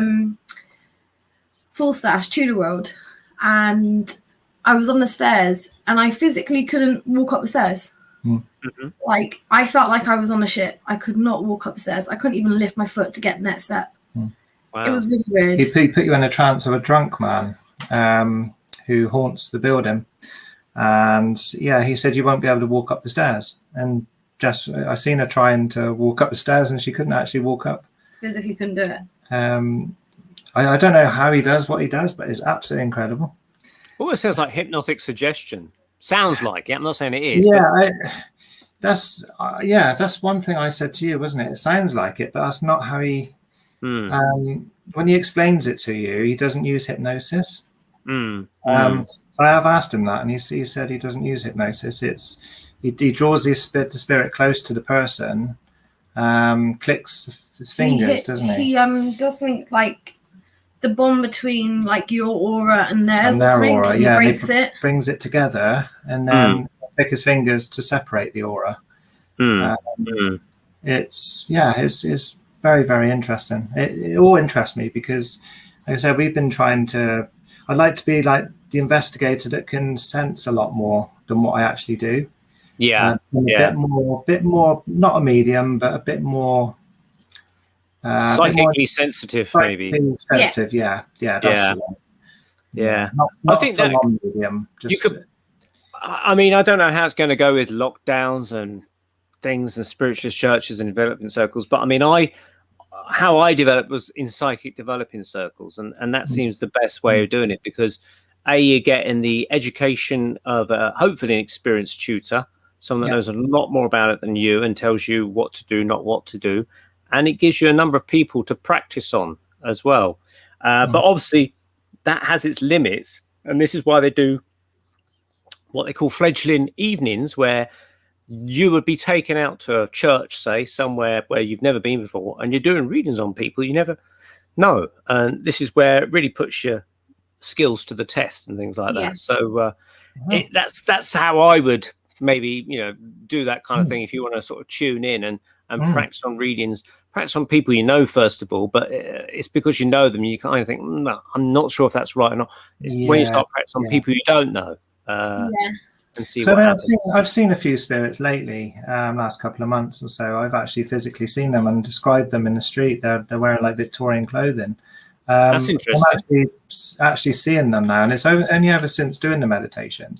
Full Stash, Tudor Road, and I was on the stairs, and I physically couldn't walk up the stairs. Like, I felt like I was on a ship. I could not walk up the stairs. I couldn't even lift my foot to get the next step. Wow. It was really weird. He put you in a trance of a drunk man who haunts the building, and he said you won't be able to walk up the stairs. And just I seen her trying to walk up the stairs, and she couldn't actually walk up. Physically couldn't do it. I don't know how he does what he does, but it's absolutely incredible. Well, it sounds like hypnotic suggestion. Sounds like it. I'm not saying it is. Yeah, that's one thing I said to you, wasn't it? It sounds like it, but that's not how he. When he explains it to you, he doesn't use hypnosis. So I have asked him that, and he said he doesn't use hypnosis. He draws the spirit close to the person, clicks his fingers, doesn't he? He does something like the bond between like your aura and theirs. And their aura, he breaks it, brings it together, and then click his fingers to separate the aura. It's very, very interesting. It all interests me, because, like I said, we've been trying to. I'd like to be like the investigator that can sense a lot more than what I actually do. A bit more, not a medium, but a bit more psychically sensitive, maybe. Sensitive, yeah. That's not I think that medium. You could. I mean, I don't know how it's going to go with lockdowns and things and spiritualist churches and developing circles, but I mean, how I developed was in psychic developing circles, and that seems the best way of doing it, because you get in the education of hopefully an experienced tutor, someone that knows a lot more about it than you and tells you what to do, not what to do, and it gives you a number of people to practice on as well. But obviously that has its limits, and this is why they do what they call fledgling evenings, where you would be taken out to a church, say, somewhere where you've never been before, and you're doing readings on people you never know. And this is where it really puts your skills to the test and things like that. So that's how I would maybe, do that kind of thing. If you want to sort of tune in and practice on readings, practice on people you know, first of all, but it's because you know them, you kind of think, no, I'm not sure if that's right or not. It's when you start practicing on people you don't know. And see what happens. I've seen a few spirits lately, last couple of months or so. I've actually physically seen them and described them in the street. They're wearing like Victorian clothing. That's interesting. I'm actually seeing them now, and it's only ever since doing the meditation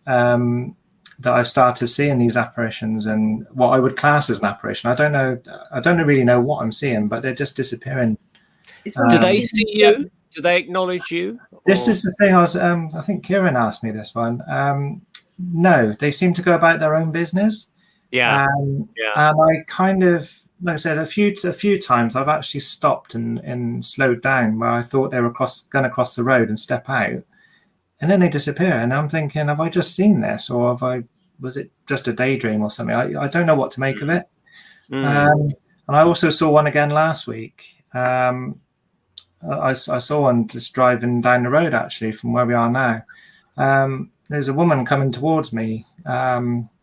that I've started seeing these apparitions, and what I would class as an apparition. I don't really know what I'm seeing, but they're just disappearing. Do they see you? Do they acknowledge you? This is the thing. I think Kieran asked me this one. No, they seem to go about their own business. Yeah. And I kind of, like I said, a few times I've actually stopped and slowed down where I thought they were going to cross the road and step out, and then they disappear. And I'm thinking, have I just seen this, or was it just a daydream or something? I don't know what to make of it. And I also saw one again last week. I saw one just driving down the road, actually, from where we are now. There's a woman coming towards me,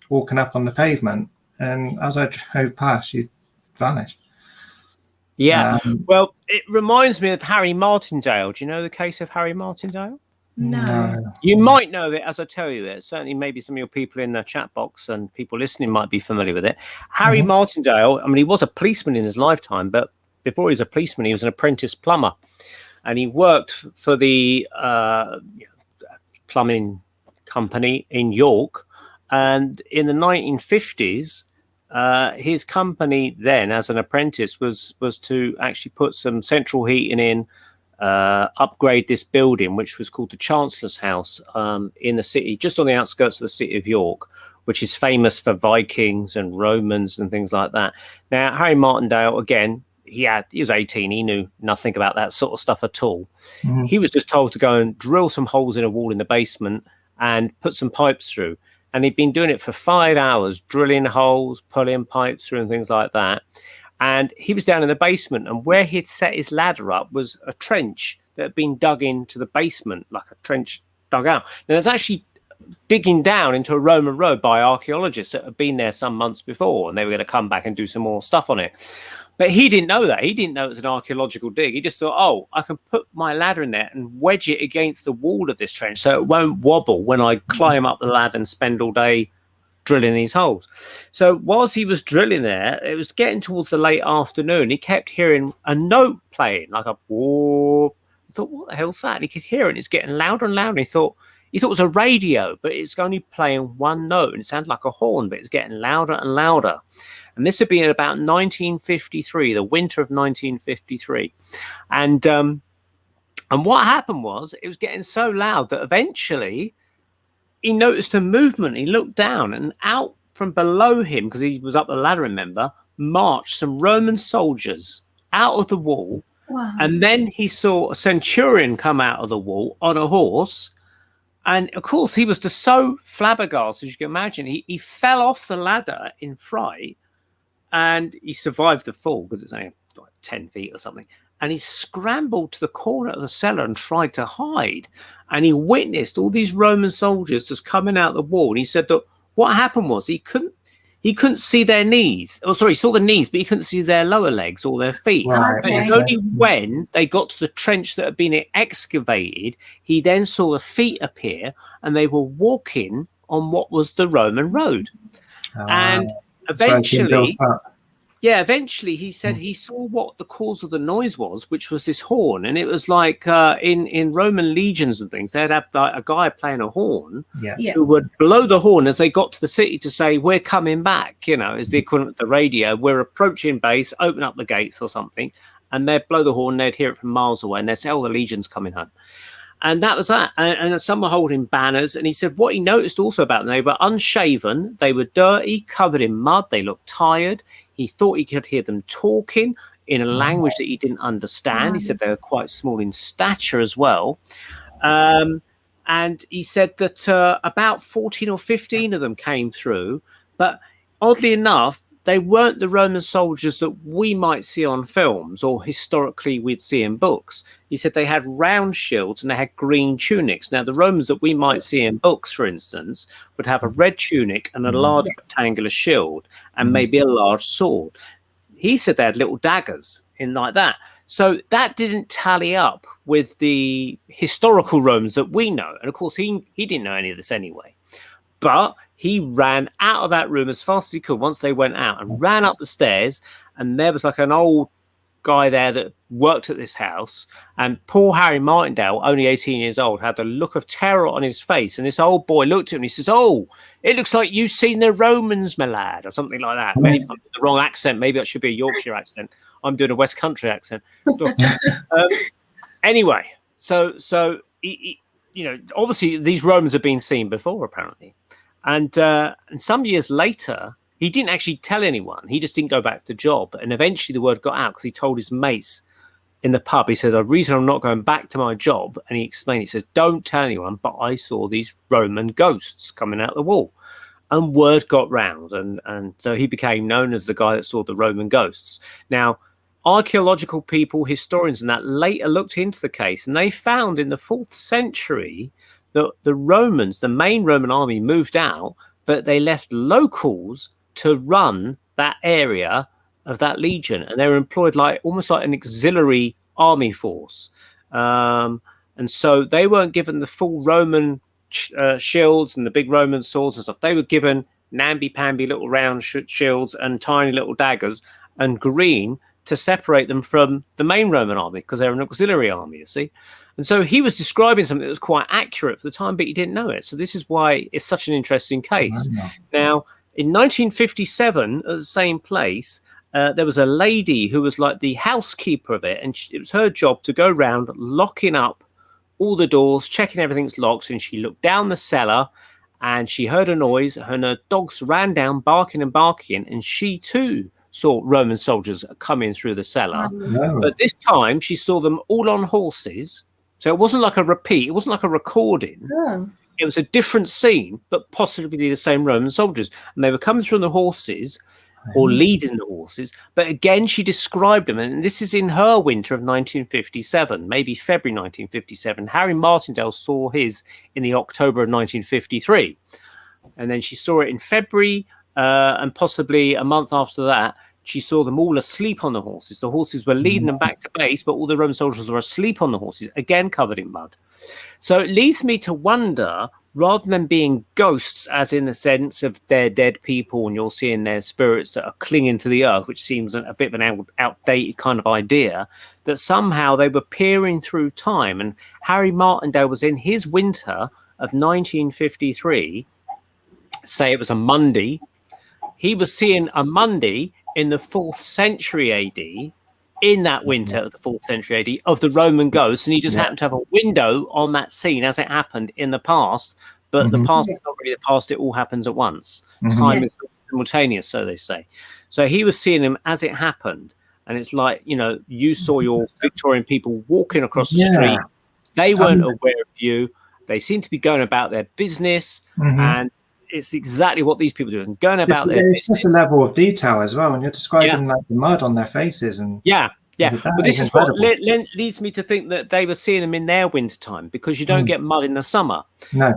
walking up on the pavement, and as I drove past, she vanished. Yeah. Well, it reminds me of Harry Martindale. Do you know the case of Harry Martindale? No. You might know it as I tell you it. Certainly, maybe some of your people in the chat box and people listening might be familiar with it. Harry Martindale, I mean, he was a policeman in his lifetime, but before he was a policeman, he was an apprentice plumber. And he worked for the plumbing company in York. And in the 1950s, his company then, as an apprentice, was to actually put some central heating in, upgrade this building, which was called the Chancellor's House, in the city, just on the outskirts of the city of York, which is famous for Vikings and Romans and things like that. Now, Harry Martindale, again, he was 18. He knew nothing about that sort of stuff at all. He was just told to go and drill some holes in a wall in the basement and put some pipes through. And he'd been doing it for 5 hours, drilling holes, pulling pipes through and things like that. And he was down in the basement, and where he'd set his ladder up was a trench that had been dug into the basement, like a trench dug out. Now, there's actually digging down into a Roman road by archaeologists that had been there some months before, and they were going to come back and do some more stuff on it. But he didn't know that. He didn't know it was an archaeological dig. He just thought, oh, I can put my ladder in there and wedge it against the wall of this trench so it won't wobble when I climb up the ladder and spend all day drilling these holes. So whilst he was drilling there, it was getting towards the late afternoon. He kept hearing a note playing, like a whoop. He thought, what the hell's that? And he could hear it, and it's getting louder and louder. And he thought it was a radio, but it's only playing one note, and it sounded like a horn, but it's getting louder and louder. And this had been about 1953, the winter of 1953. And what happened was, it was getting so loud that eventually he noticed a movement. He looked down, and out from below him, because he was up the ladder, remember, marched some Roman soldiers out of the wall. Wow. And then he saw a centurion come out of the wall on a horse. And of course, he was just so flabbergasted, as you can imagine. He fell off the ladder in fright, and he survived the fall because it's only like 10 feet or something. And he scrambled to the corner of the cellar and tried to hide. And he witnessed all these Roman soldiers just coming out the wall. And he said that what happened was he couldn't see their knees. Oh, sorry, he saw the knees, but he couldn't see their lower legs or their feet. Right. But it's only when they got to the trench that had been excavated, he then saw the feet appear, and they were walking on what was the Roman road. And eventually, he said he saw what the cause of the noise was, which was this horn. And it was like in Roman legions and things, they'd have a guy playing a horn who would blow the horn as they got to the city to say, we're coming back, is the equivalent of the radio. We're approaching base, open up the gates or something. And they'd blow the horn, they'd hear it from miles away, and they'd say, oh, the legion's coming home. And that was that. And some were holding banners. And he said what he noticed also about them, they were unshaven, they were dirty, covered in mud, they looked tired. He thought he could hear them talking in a language that he didn't understand. He said they were quite small in stature as well. And he said that about 14 or 15 of them came through. But oddly enough, they weren't the Roman soldiers that we might see on films or historically we'd see in books. He said they had round shields and they had green tunics. Now, the Romans that we might see in books, for instance, would have a red tunic and a large rectangular shield and maybe a large sword. He said they had little daggers in like that. So that didn't tally up with the historical Romans that we know. And of course, he didn't know any of this anyway. But he ran out of that room as fast as he could once they went out and ran up the stairs. And there was like an old guy there that worked at this house. And poor Harry Martindale, only 18 years old, had a look of terror on his face. And this old boy looked at him and he says, oh, it looks like you've seen the Romans, my lad, or something like that. Maybe I'm the wrong accent. Maybe that should be a Yorkshire accent. I'm doing a West Country accent. Anyway, you know, obviously these Romans have been seen before, apparently, and some years later, he didn't actually tell anyone. He just didn't go back to the job, and eventually the word got out because he told his mates in the pub. He said, "The reason I'm not going back to my job," and he explained. He says, "Don't tell anyone, but I saw these Roman ghosts coming out the wall." And word got round, and so he became known as the guy that saw the Roman ghosts. Now, archaeological people, historians and that later looked into the case, and they found in the 4th century that the Romans, the main Roman army, moved out, but they left locals to run that area of that legion, and they were employed like almost like an auxiliary army force. And so they weren't given the full Roman shields and the big Roman swords and stuff. They were given namby-pamby little round shields and tiny little daggers and green to separate them from the main Roman army, because they're an auxiliary army, you see. And so he was describing something that was quite accurate for the time, but he didn't know it. So this is why it's such an interesting case. Now, in 1957, at the same place, there was a lady who was like the housekeeper of it, and it was her job to go around locking up all the doors, checking everything's locked, and she looked down the cellar and she heard a noise, and her dogs ran down barking and barking, and she too saw Roman soldiers coming through the cellar. But this time she saw them all on horses, so it wasn't like a repeat, it wasn't like a recording. It was a different scene, but possibly the same Roman soldiers, and they were coming through on the horses or leading the horses. But again, she described them, and this is in her winter of 1957, maybe February 1957. Harry Martindale saw his in the October of 1953, and then she saw it in February, and possibly a month after that, she saw them all asleep on the horses. The horses were leading them back to base, but all the Roman soldiers were asleep on the horses, again covered in mud. So it leads me to wonder, rather than being ghosts, as in the sense of they're dead people and you're seeing their spirits that are clinging to the earth, which seems a bit of an outdated kind of idea, that somehow they were peering through time. And Harry Martindale was in his winter of 1953, say it was a Monday. He was seeing a Monday in the 4th century AD, in that winter of the 4th century AD, of the Roman ghosts, and he just happened to have a window on that scene as it happened in the past. But the past is not really the past, it all happens at once. Time is simultaneous, so they say. So he was seeing them as it happened, and it's like, you know, you saw your Victorian people walking across the street. They weren't aware of you. They seemed to be going about their business, and it's exactly what these people do, and going about their business. It's just a level of detail as well, and you're describing like the mud on their faces. And but this is what leads me to think that they were seeing them in their winter time, because you don't get mud in the summer.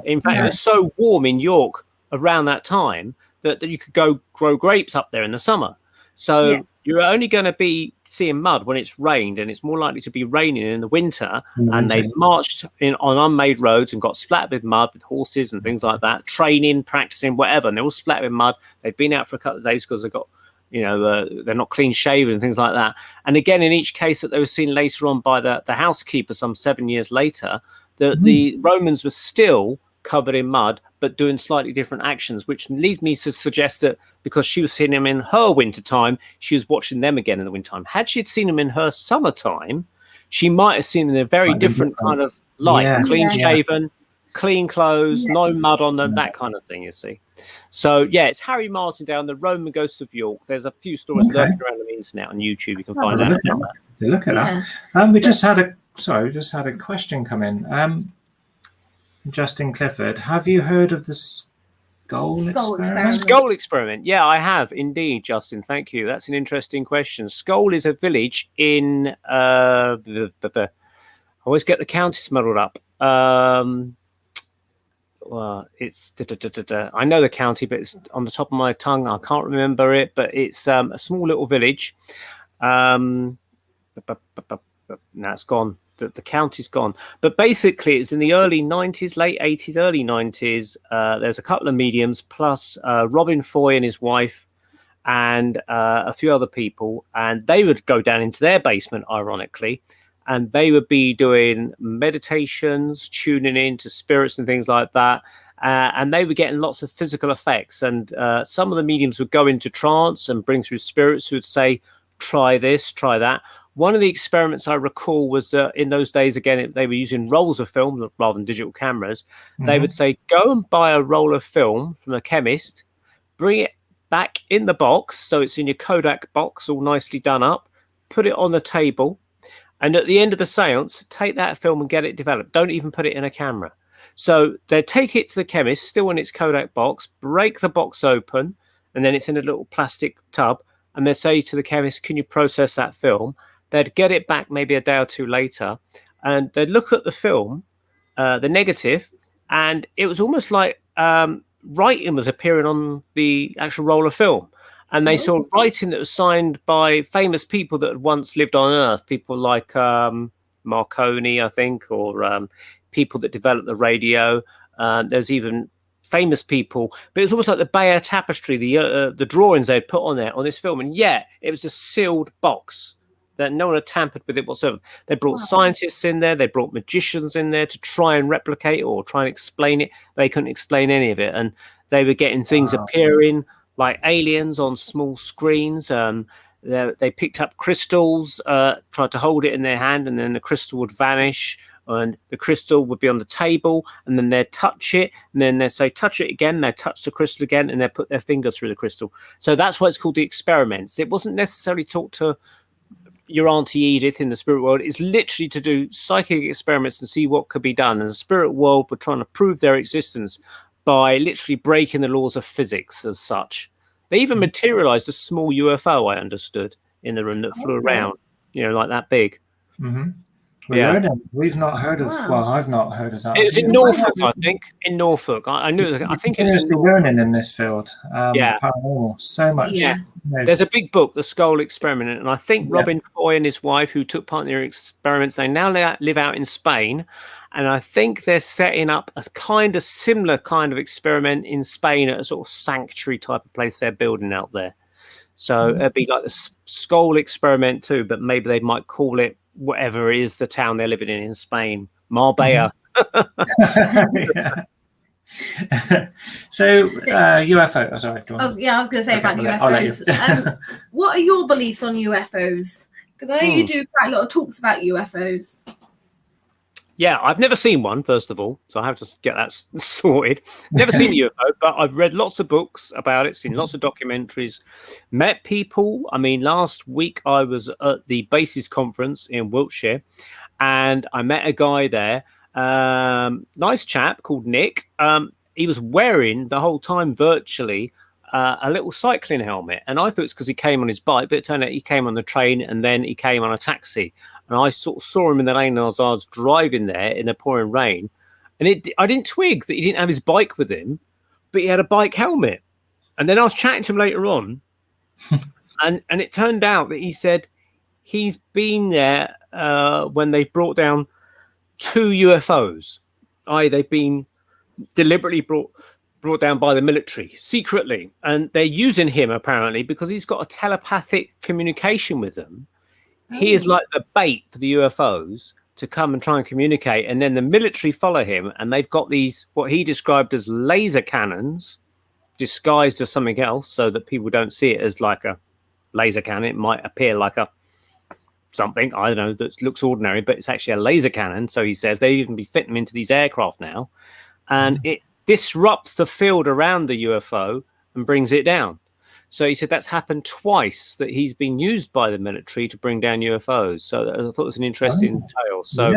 In fact, it was so warm in York around that time that you could go grow grapes up there in the summer. So you're only going to be seeing mud when it's rained, and it's more likely to be raining in the winter. And they marched on unmade roads and got splattered with mud with horses and things like that, training, practicing, whatever. And they're all splattered with mud. They've been out for a couple of days because they've got, you know, they're not clean shaven and things like that. And again, in each case that they were seen later on by the housekeeper some 7 years later, the Romans were still covered in mud, but doing slightly different actions, which leads me to suggest that because she was seeing them in her wintertime, she was watching them again in the wintertime. Had she seen them in her summertime, she might have seen them in a very different kind of light, clean shaven, clean clothes, no mud on them, that kind of thing, you see. So, it's Harry Martindale and the Roman Ghosts of York. There's a few stories lurking around on the internet on YouTube. You can find out about that. Look at that. We just had a question come in. Justin Clifford, have you heard of the skull experiment? Skull experiment. Yeah, I have indeed, Justin. Thank you. That's an interesting question. Skull is a village in I always get the counties muddled up. Well, it's I know the county, but it's on the top of my tongue. I can't remember it, but it's a small little village. Now it's gone. The county's gone, but basically it's in the early 90s, late 80s, early 90s. There's a couple of mediums plus Robin Foy and his wife and a few other people, and they would go down into their basement, ironically, and they would be doing meditations, tuning in to spirits and things like that, and they were getting lots of physical effects. And some of the mediums would go into trance and bring through spirits who would say, try this, try that. one of the experiments I recall was in those days, again, they were using rolls of film rather than digital cameras. They would say, go and buy a roll of film from a chemist, bring it back in the box, so it's in your Kodak box, all nicely done up, put it on the table, and at the end of the seance, take that film and get it developed. Don't even put it in a camera. So they take it to the chemist, still in its Kodak box, break the box open, and then it's in a little plastic tub, and they say to the chemist, can you process that film? They'd get it back maybe a day or two later, and they'd look at the film, the negative, and it was almost like writing was appearing on the actual roll of film. And they saw writing that was signed by famous people that had once lived on Earth, people like Marconi, I think, or people that developed the radio. There's even famous people, but it was almost like the Bayer Tapestry, the drawings they'd put on there on this film. And yeah, it was a sealed box that no one had tampered with it whatsoever. They brought scientists in there, they brought magicians in there to try and replicate or try and explain it. They couldn't explain any of it, and they were getting things appearing like aliens on small screens. They picked up crystals, tried to hold it in their hand, and then the crystal would vanish, and the crystal would be on the table, and then they'd touch it, and then they'd say, touch it again, they'd touch the crystal again, and they'd put their finger through the crystal. So that's why it's called the experiments. It wasn't necessarily taught to your Auntie Edith in the spirit world. It's literally to do psychic experiments and see what could be done. And the spirit world were trying to prove their existence by literally breaking the laws of physics as such. They even materialized a small UFO, I understood, in the room that flew around, like that big. We've not heard of, well, I've not heard of that. It was in Norfolk, I think. In Norfolk. I knew it. I think it's learning in this field. Paranormal. So much. Yeah. There's a big book, The Skull Experiment, and I think Robin Foy and his wife, who took part in their experiments, they now live out in Spain, and I think they're setting up a kind of similar kind of experiment in Spain at a sort of sanctuary type of place they're building out there. So it'd be like the Skull Experiment too, but maybe they might call it whatever it is the town they're living in Spain, Marbella. So UFO. Oh, sorry. I was going to say about UFOs. What are your beliefs on UFOs? Because I know you do quite a lot of talks about UFOs. Yeah, I've never seen one, first of all, so I have to get that sorted. Never seen a UFO, but I've read lots of books about it, seen lots of documentaries, met people. I mean, last week I was at the Bases conference in Wiltshire, and I met a guy there, nice chap called Nick. He was wearing the whole time virtually a little cycling helmet, and I thought it's because he came on his bike, but it turned out he came on the train and then he came on a taxi. And I sort of saw him in the lane as I was driving there in the pouring rain. And I didn't twig that he didn't have his bike with him, but he had a bike helmet. And then I was chatting to him later on, and it turned out that he said he's been there when they brought down 2 UFOs. They've been deliberately brought down by the military secretly. And they're using him, apparently, because he's got a telepathic communication with them. He is like the bait for the UFOs to come and try and communicate. And then the military follow him, and they've got these, what he described as laser cannons, disguised as something else so that people don't see it as like a laser cannon. It might appear like a something, I don't know, that looks ordinary, but it's actually a laser cannon. So he says they even be fitting them into these aircraft now. And it disrupts the field around the UFO and brings it down. So he said that's happened twice, that he's been used by the military to bring down UFOs. So I thought it was an interesting tale. So,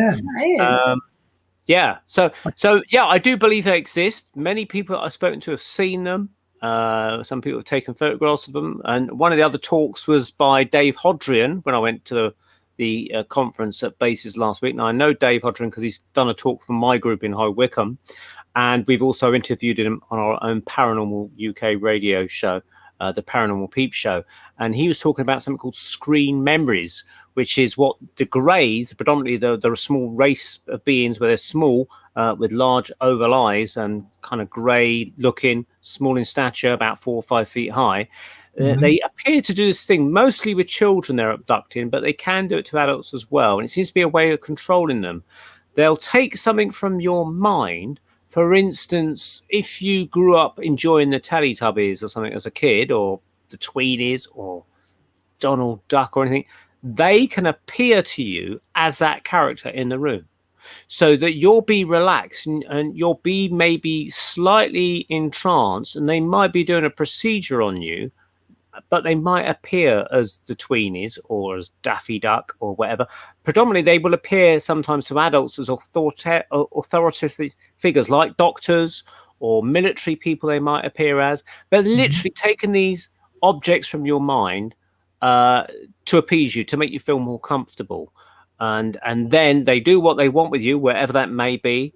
I do believe they exist. Many people I've spoken to have seen them. Some people have taken photographs of them. And one of the other talks was by Dave Hodrian when I went to the conference at Bases last week. Now, I know Dave Hodrian because he's done a talk for my group in High Wycombe. And we've also interviewed him on our own Paranormal UK radio show. The Paranormal Peep Show, and he was talking about something called screen memories, which is what the Greys, predominantly the small race of beings where they're small with large oval eyes and kind of grey looking, small in stature, about 4 or 5 feet high. They appear to do this thing mostly with children they're abducting, but they can do it to adults as well, and it seems to be a way of controlling them. They'll take something from your mind. For instance, if you grew up enjoying the Teletubbies or something as a kid, or the Tweenies, or Donald Duck or anything, they can appear to you as that character in the room, so that you'll be relaxed and you'll be maybe slightly entranced, and they might be doing a procedure on you, but they might appear as the Tweenies or as Daffy Duck or whatever. Predominantly, they will appear sometimes to adults as authoritative figures like doctors or military people they might appear as. But literally taking these objects from your mind to appease you, to make you feel more comfortable. And then they do what they want with you, wherever that may be,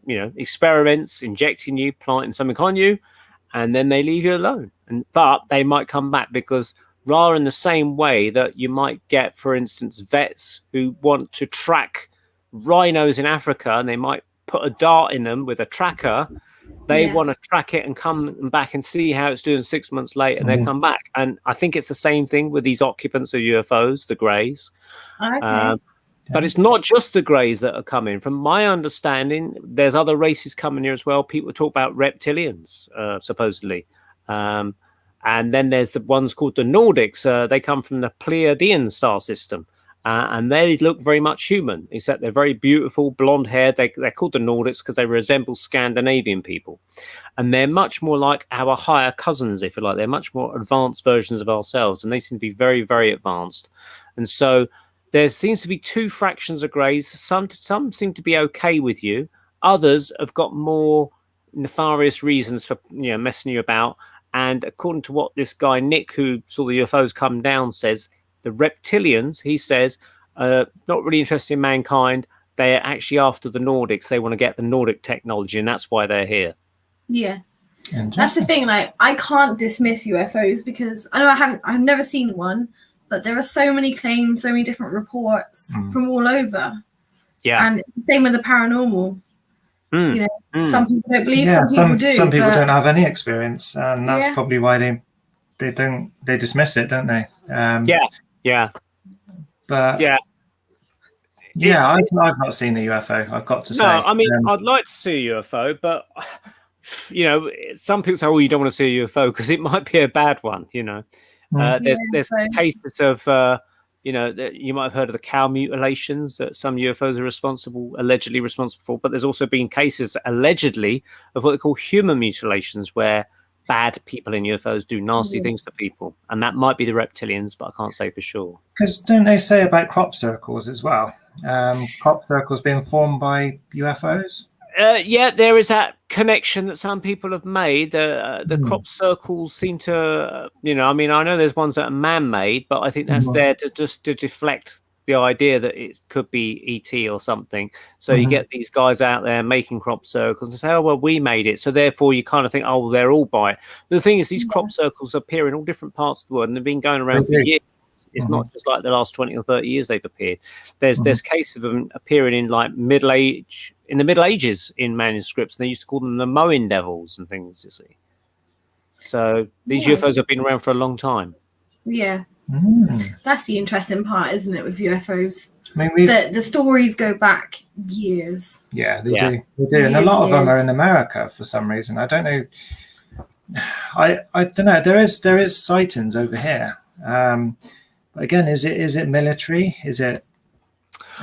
experiments, injecting you, planting something on you, and then they leave you alone. But they might come back, because rather in the same way that you might get, for instance, vets who want to track rhinos in Africa, and they might put a dart in them with a tracker. They want to track it and come back and see how it's doing 6 months later, and they come back. And I think it's the same thing with these occupants of UFOs, the Greys. Okay. But it's not just the Greys that are coming. From my understanding, there's other races coming here as well. People talk about reptilians, supposedly. And then there's the ones called the Nordics. They come from the Pleiadian star system. And they look very much human, except they're very beautiful, blonde hair. They're called the Nordics because they resemble Scandinavian people. And they're much more like our higher cousins, if you like. They're much more advanced versions of ourselves. And they seem to be very, very advanced. And so there seems to be two fractions of Greys. Some seem to be okay with you. Others have got more nefarious reasons for messing you about. And according to what this guy Nick, who saw the UFOs come down, says, the reptilians, he says, not really interested in mankind. They're actually after the Nordics. They want to get the Nordic technology, and that's why they're here. Yeah, that's the thing. Like, I can't dismiss UFOs because I know I've never seen one. But there are so many claims, so many different reports from all over. Yeah. And same with the paranormal. Some people don't believe, some people do. Some people don't have any experience, and that's probably why they dismiss it, don't they? But I've not seen a UFO, I've got to say. No, I mean, I'd like to see a UFO, but some people say, "Oh, you don't want to see a UFO because it might be a bad one," There's cases of, that you might have heard of the cow mutilations that some UFOs are allegedly responsible for. But there's also been cases allegedly of what they call human mutilations, where bad people in UFOs do nasty things to people. And that might be the reptilians, but I can't say for sure. Because don't they say about crop circles as well? Crop circles being formed by UFOs? There is that connection that some people have made. The crop circles seem to, I know there's ones that are man-made, but I think that's there to deflect the idea that it could be ET or something. So you get these guys out there making crop circles and say, "Oh, well, we made it." So therefore, you kind of think, "Oh, they're all by it." But the thing is, these crop circles appear in all different parts of the world, and they've been going around for years. It's not just like the last 20 or 30 years they've appeared. There's cases of them appearing in like in the Middle Ages in manuscripts. And they used to call them the mowing devils and things, you see. So these UFOs have been around for a long time. Yeah. That's the interesting part, isn't it, with UFOs? I mean, the stories go back years. Yeah, they do. They do. And a lot of them are in America for some reason. I don't know. I don't know. There is sightings over here. But again, is it military? Is it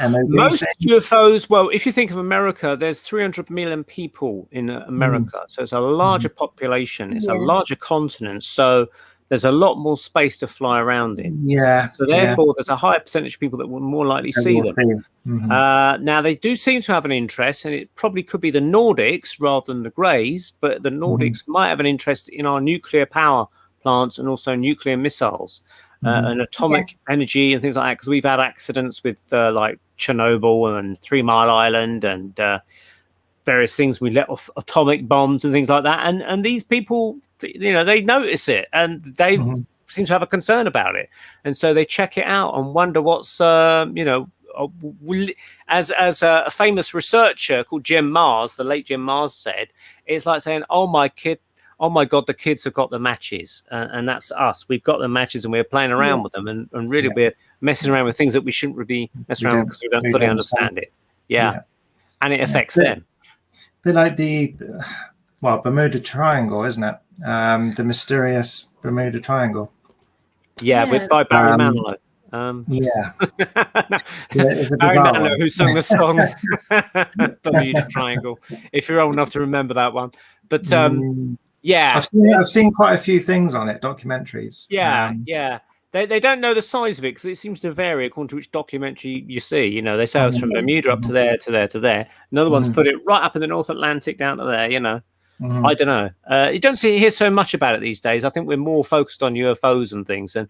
MOD? Most UFOs, well, if you think of America, there's 300 million people in America. So it's a larger population. It's a larger continent. So there's a lot more space to fly around in. Yeah. So therefore, there's a higher percentage of people that will more likely see them. Now, they do seem to have an interest, and it probably could be the Nordics rather than the Greys, but the Nordics might have an interest in our nuclear power plants and also nuclear missiles and atomic energy and things like that, because we've had accidents with like Chernobyl and 3 Mile Island and various things. We let off atomic bombs and things like that, and these people, they notice it, and they seem to have a concern about it, and so they check it out and wonder what's as a famous researcher called Jim Mars, the late Jim Mars, said, it's like saying, "Oh my God, the kids have got the matches," and that's us. We've got the matches and we're playing around with them, and really we're messing around with things that we shouldn't really mess around with because we don't fully understand it. And it affects them. They're like the Bermuda Triangle, isn't it? The mysterious Bermuda Triangle. With by Barry Manilow. Yeah, it's a Barry bizarre Manilow, one. who sung the song Bermuda Triangle, if you're old enough to remember that one. But yeah, I've seen quite a few things on it, documentaries. Yeah. They don't know the size of it because it seems to vary according to which documentary you see. You know, they say it's from Bermuda up to there, to there, to there. Another one's put it right up in the North Atlantic down to there, you know. I don't know. You don't hear so much about it these days. I think we're more focused on UFOs and things. And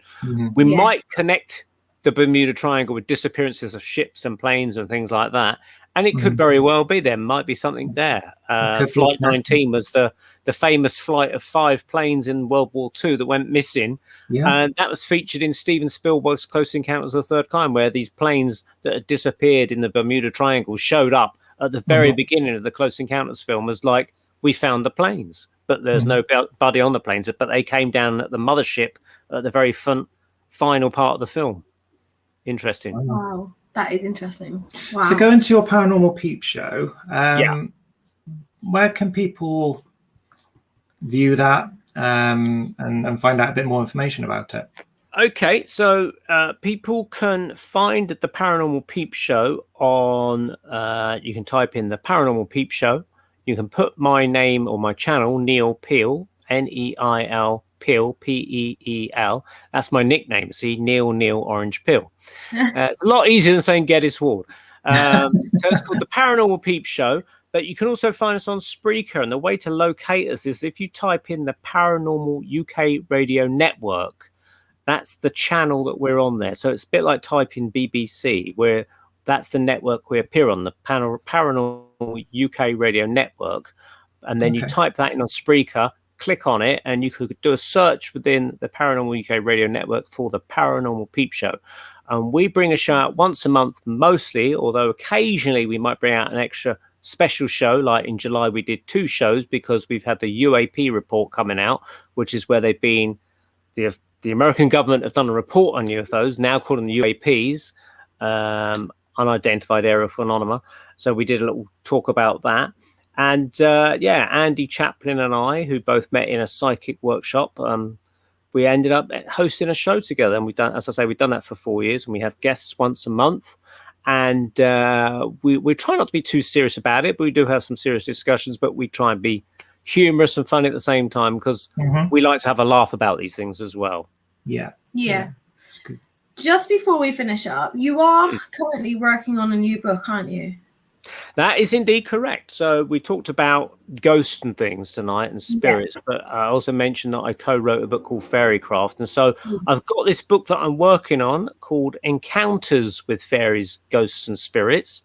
we might connect the Bermuda Triangle with disappearances of ships and planes and things like that. And it could very well be there might be something there. Flight 19 was the famous flight of 5 planes in World War II that went missing. And that was featured in Steven Spielberg's Close Encounters of the Third Kind, where these planes that had disappeared in the Bermuda Triangle showed up at the very beginning of the Close Encounters film as like, we found the planes, but there's nobody on the planes, but they came down at the mothership at the very final part of the film. Interesting. Wow. That is interesting. Wow. So going to your Paranormal Peep Show, where can people view that and find out a bit more information about it? Okay, so people can find the Paranormal Peep Show on, you can type in the Paranormal Peep Show. You can put my name or my channel, Neil Peel, Neil Peel, Peel. That's my nickname. See, Neil Orange Peel. It's a lot easier than saying Geddes Ward. So it's called the Paranormal Peep Show. But you can also find us on Spreaker. And the way to locate us is if you type in the Paranormal UK Radio Network. That's the channel that we're on there. So it's a bit like typing BBC, where that's the network we appear on, the Paranormal UK Radio Network. And then you type that in on Spreaker, click on it, and you could do a search within the Paranormal UK Radio Network for the Paranormal Peep Show. And we bring a show out once a month mostly, although occasionally we might bring out an extra special show. Like in July, we did 2 shows because we've had the UAP report coming out, which is where they've been, the American government have done a report on UFOs, now called them UAPs, unidentified aerial phenomena. So we did a little talk about that. And Andy Chaplin and I, who both met in a psychic workshop, we ended up hosting a show together. And we've done, as I say, we've done that for 4 years, and we have guests once a month. And we try not to be too serious about it, but we do have some serious discussions, but we try and be humorous and funny at the same time because we like to have a laugh about these things as well. Yeah. Just before we finish up, you are currently working on a new book, aren't you? That is indeed correct. So we talked about ghosts and things tonight and spirits, but I also mentioned that I co-wrote a book called Faeriecraft. And so I've got this book that I'm working on called Encounters with Fairies, Ghosts and Spirits.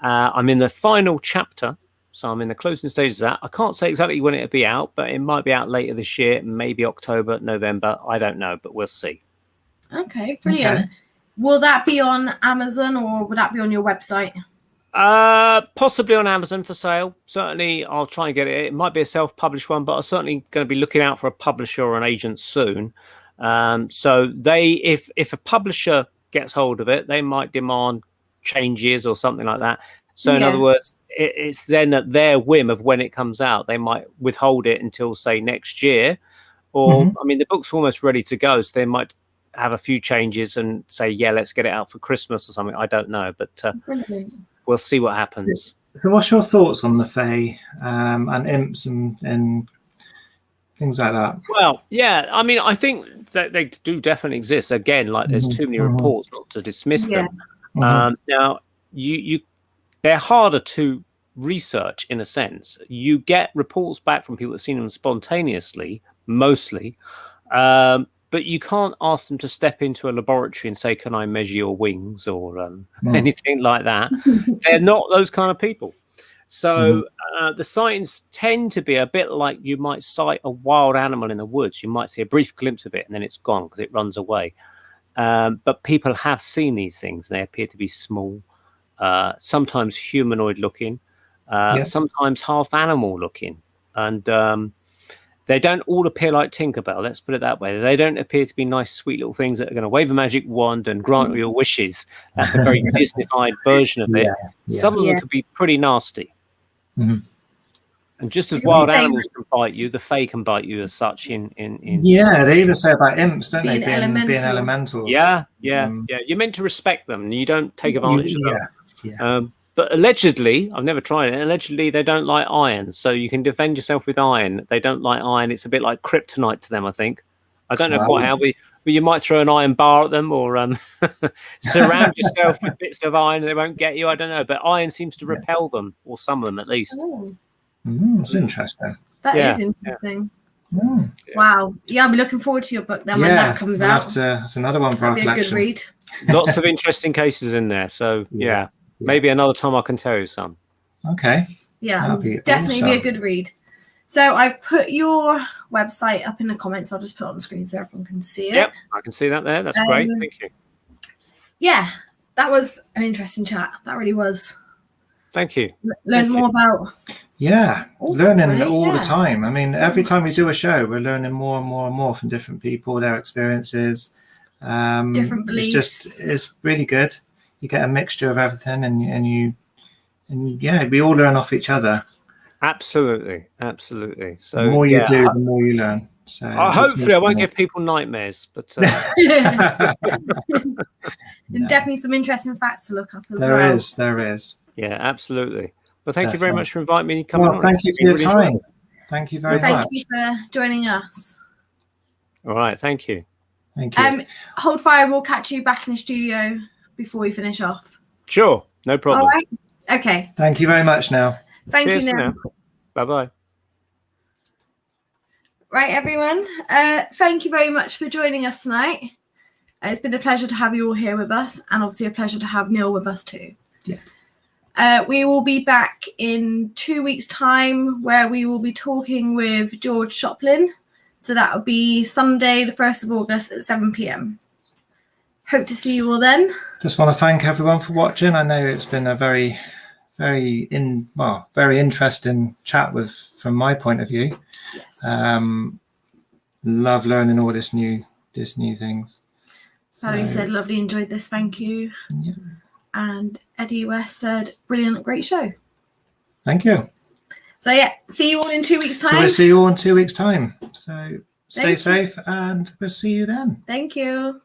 I'm in the final chapter. So I'm in the closing stages of that. I can't say exactly when it'll be out, but it might be out later this year, maybe October, November. I don't know, but we'll see. Okay, brilliant. Okay. Will that be on Amazon or would that be on your website? Possibly on Amazon for sale. Certainly, I'll try and get it. It might be a self-published one, but I'm certainly going to be looking out for a publisher or an agent soon. So if a publisher gets hold of it, they might demand changes or something like that. So in other words, it's then at their whim of when it comes out. They might withhold it until, say, next year. Or, I mean, the book's almost ready to go, so they might have a few changes and say, yeah, let's get it out for Christmas or something. I don't know, but we'll see what happens. So what's your thoughts on the Fae and imps and things like that? Well, yeah, I mean, I think that they do definitely exist. Again, like there's too many reports not to dismiss them. Now, they're harder to research in a sense. You get reports back from people that have seen them spontaneously, mostly, but you can't ask them to step into a laboratory and say, can I measure your wings or anything like that. They're not those kind of people. So the sightings tend to be a bit like you might sight a wild animal in the woods. You might see a brief glimpse of it and then it's gone because it runs away. But people have seen these things. They appear to be small, sometimes humanoid looking, sometimes half animal looking. And they don't all appear like Tinkerbell, let's put it that way. They don't appear to be nice, sweet little things that are going to wave a magic wand and grant your wishes. That's a very Disneyfied version of it. Some of them could be pretty nasty. And just as wild animals can bite you, the Fae can bite you as such. Yeah, they even say about imps, don't they? Being elementals. Yeah. You're meant to respect them, and you don't take advantage of them. Yeah. But allegedly, I've never tried it. Allegedly, they don't like iron, so you can defend yourself with iron. They don't like iron. It's a bit like kryptonite to them, I think. I don't know quite how but you might throw an iron bar at them, or surround yourself with bits of iron. They won't get you. I don't know, but iron seems to repel them, or some of them at least. Oh. It's interesting. That is interesting. Yeah. Wow. Yeah, I'll be looking forward to your book then when that comes out. That's another one for our collection. Be a good read. Lots of interesting cases in there. So maybe another time I can tell you some. Okay. Yeah, definitely be a good read. So I've put your website up in the comments. I'll just put it on the screen so everyone can see it. Yep, I can see that there. That's great. Thank you. Yeah, that was an interesting chat. That really was. Thank you. Learn more about. Yeah, learning all the time. I mean, every time we do a show, we're learning more and more and more from different people, their experiences. Different beliefs. It's really good. You get a mixture of everything, and we all learn off each other. Absolutely. So the more you do, the more you learn. So hopefully, I won't give people nightmares, but definitely some interesting facts to look up as well. There is. Yeah, absolutely. Well, thank you very much for inviting me to come on. Thank you for your time. Thank you very much. Thank you for joining us. All right, thank you. Thank you. Hold fire. We'll catch you back in the studio before we finish off. Sure, no problem. All right. Okay. Thank you very much, Neil. Thank you, Neil. Bye-bye. Right, everyone. Thank you very much for joining us tonight. It's been a pleasure to have you all here with us, and obviously a pleasure to have Neil with us too. Yeah. We will be back in 2 weeks' time, where we will be talking with George Shoplin. So that will be Sunday, the 1st of August at 7 p.m. Hope to see you all then. Just want to thank everyone for watching. I know it's been a very interesting chat from my point of view. Yes. Love learning all this new things. Valerie said, lovely, enjoyed this, thank you. Yeah. And Eddie West said, brilliant, great show. Thank you. So see you all in 2 weeks' time. So we'll see you all in 2 weeks' time. So stay safe and we'll see you then. Thank you.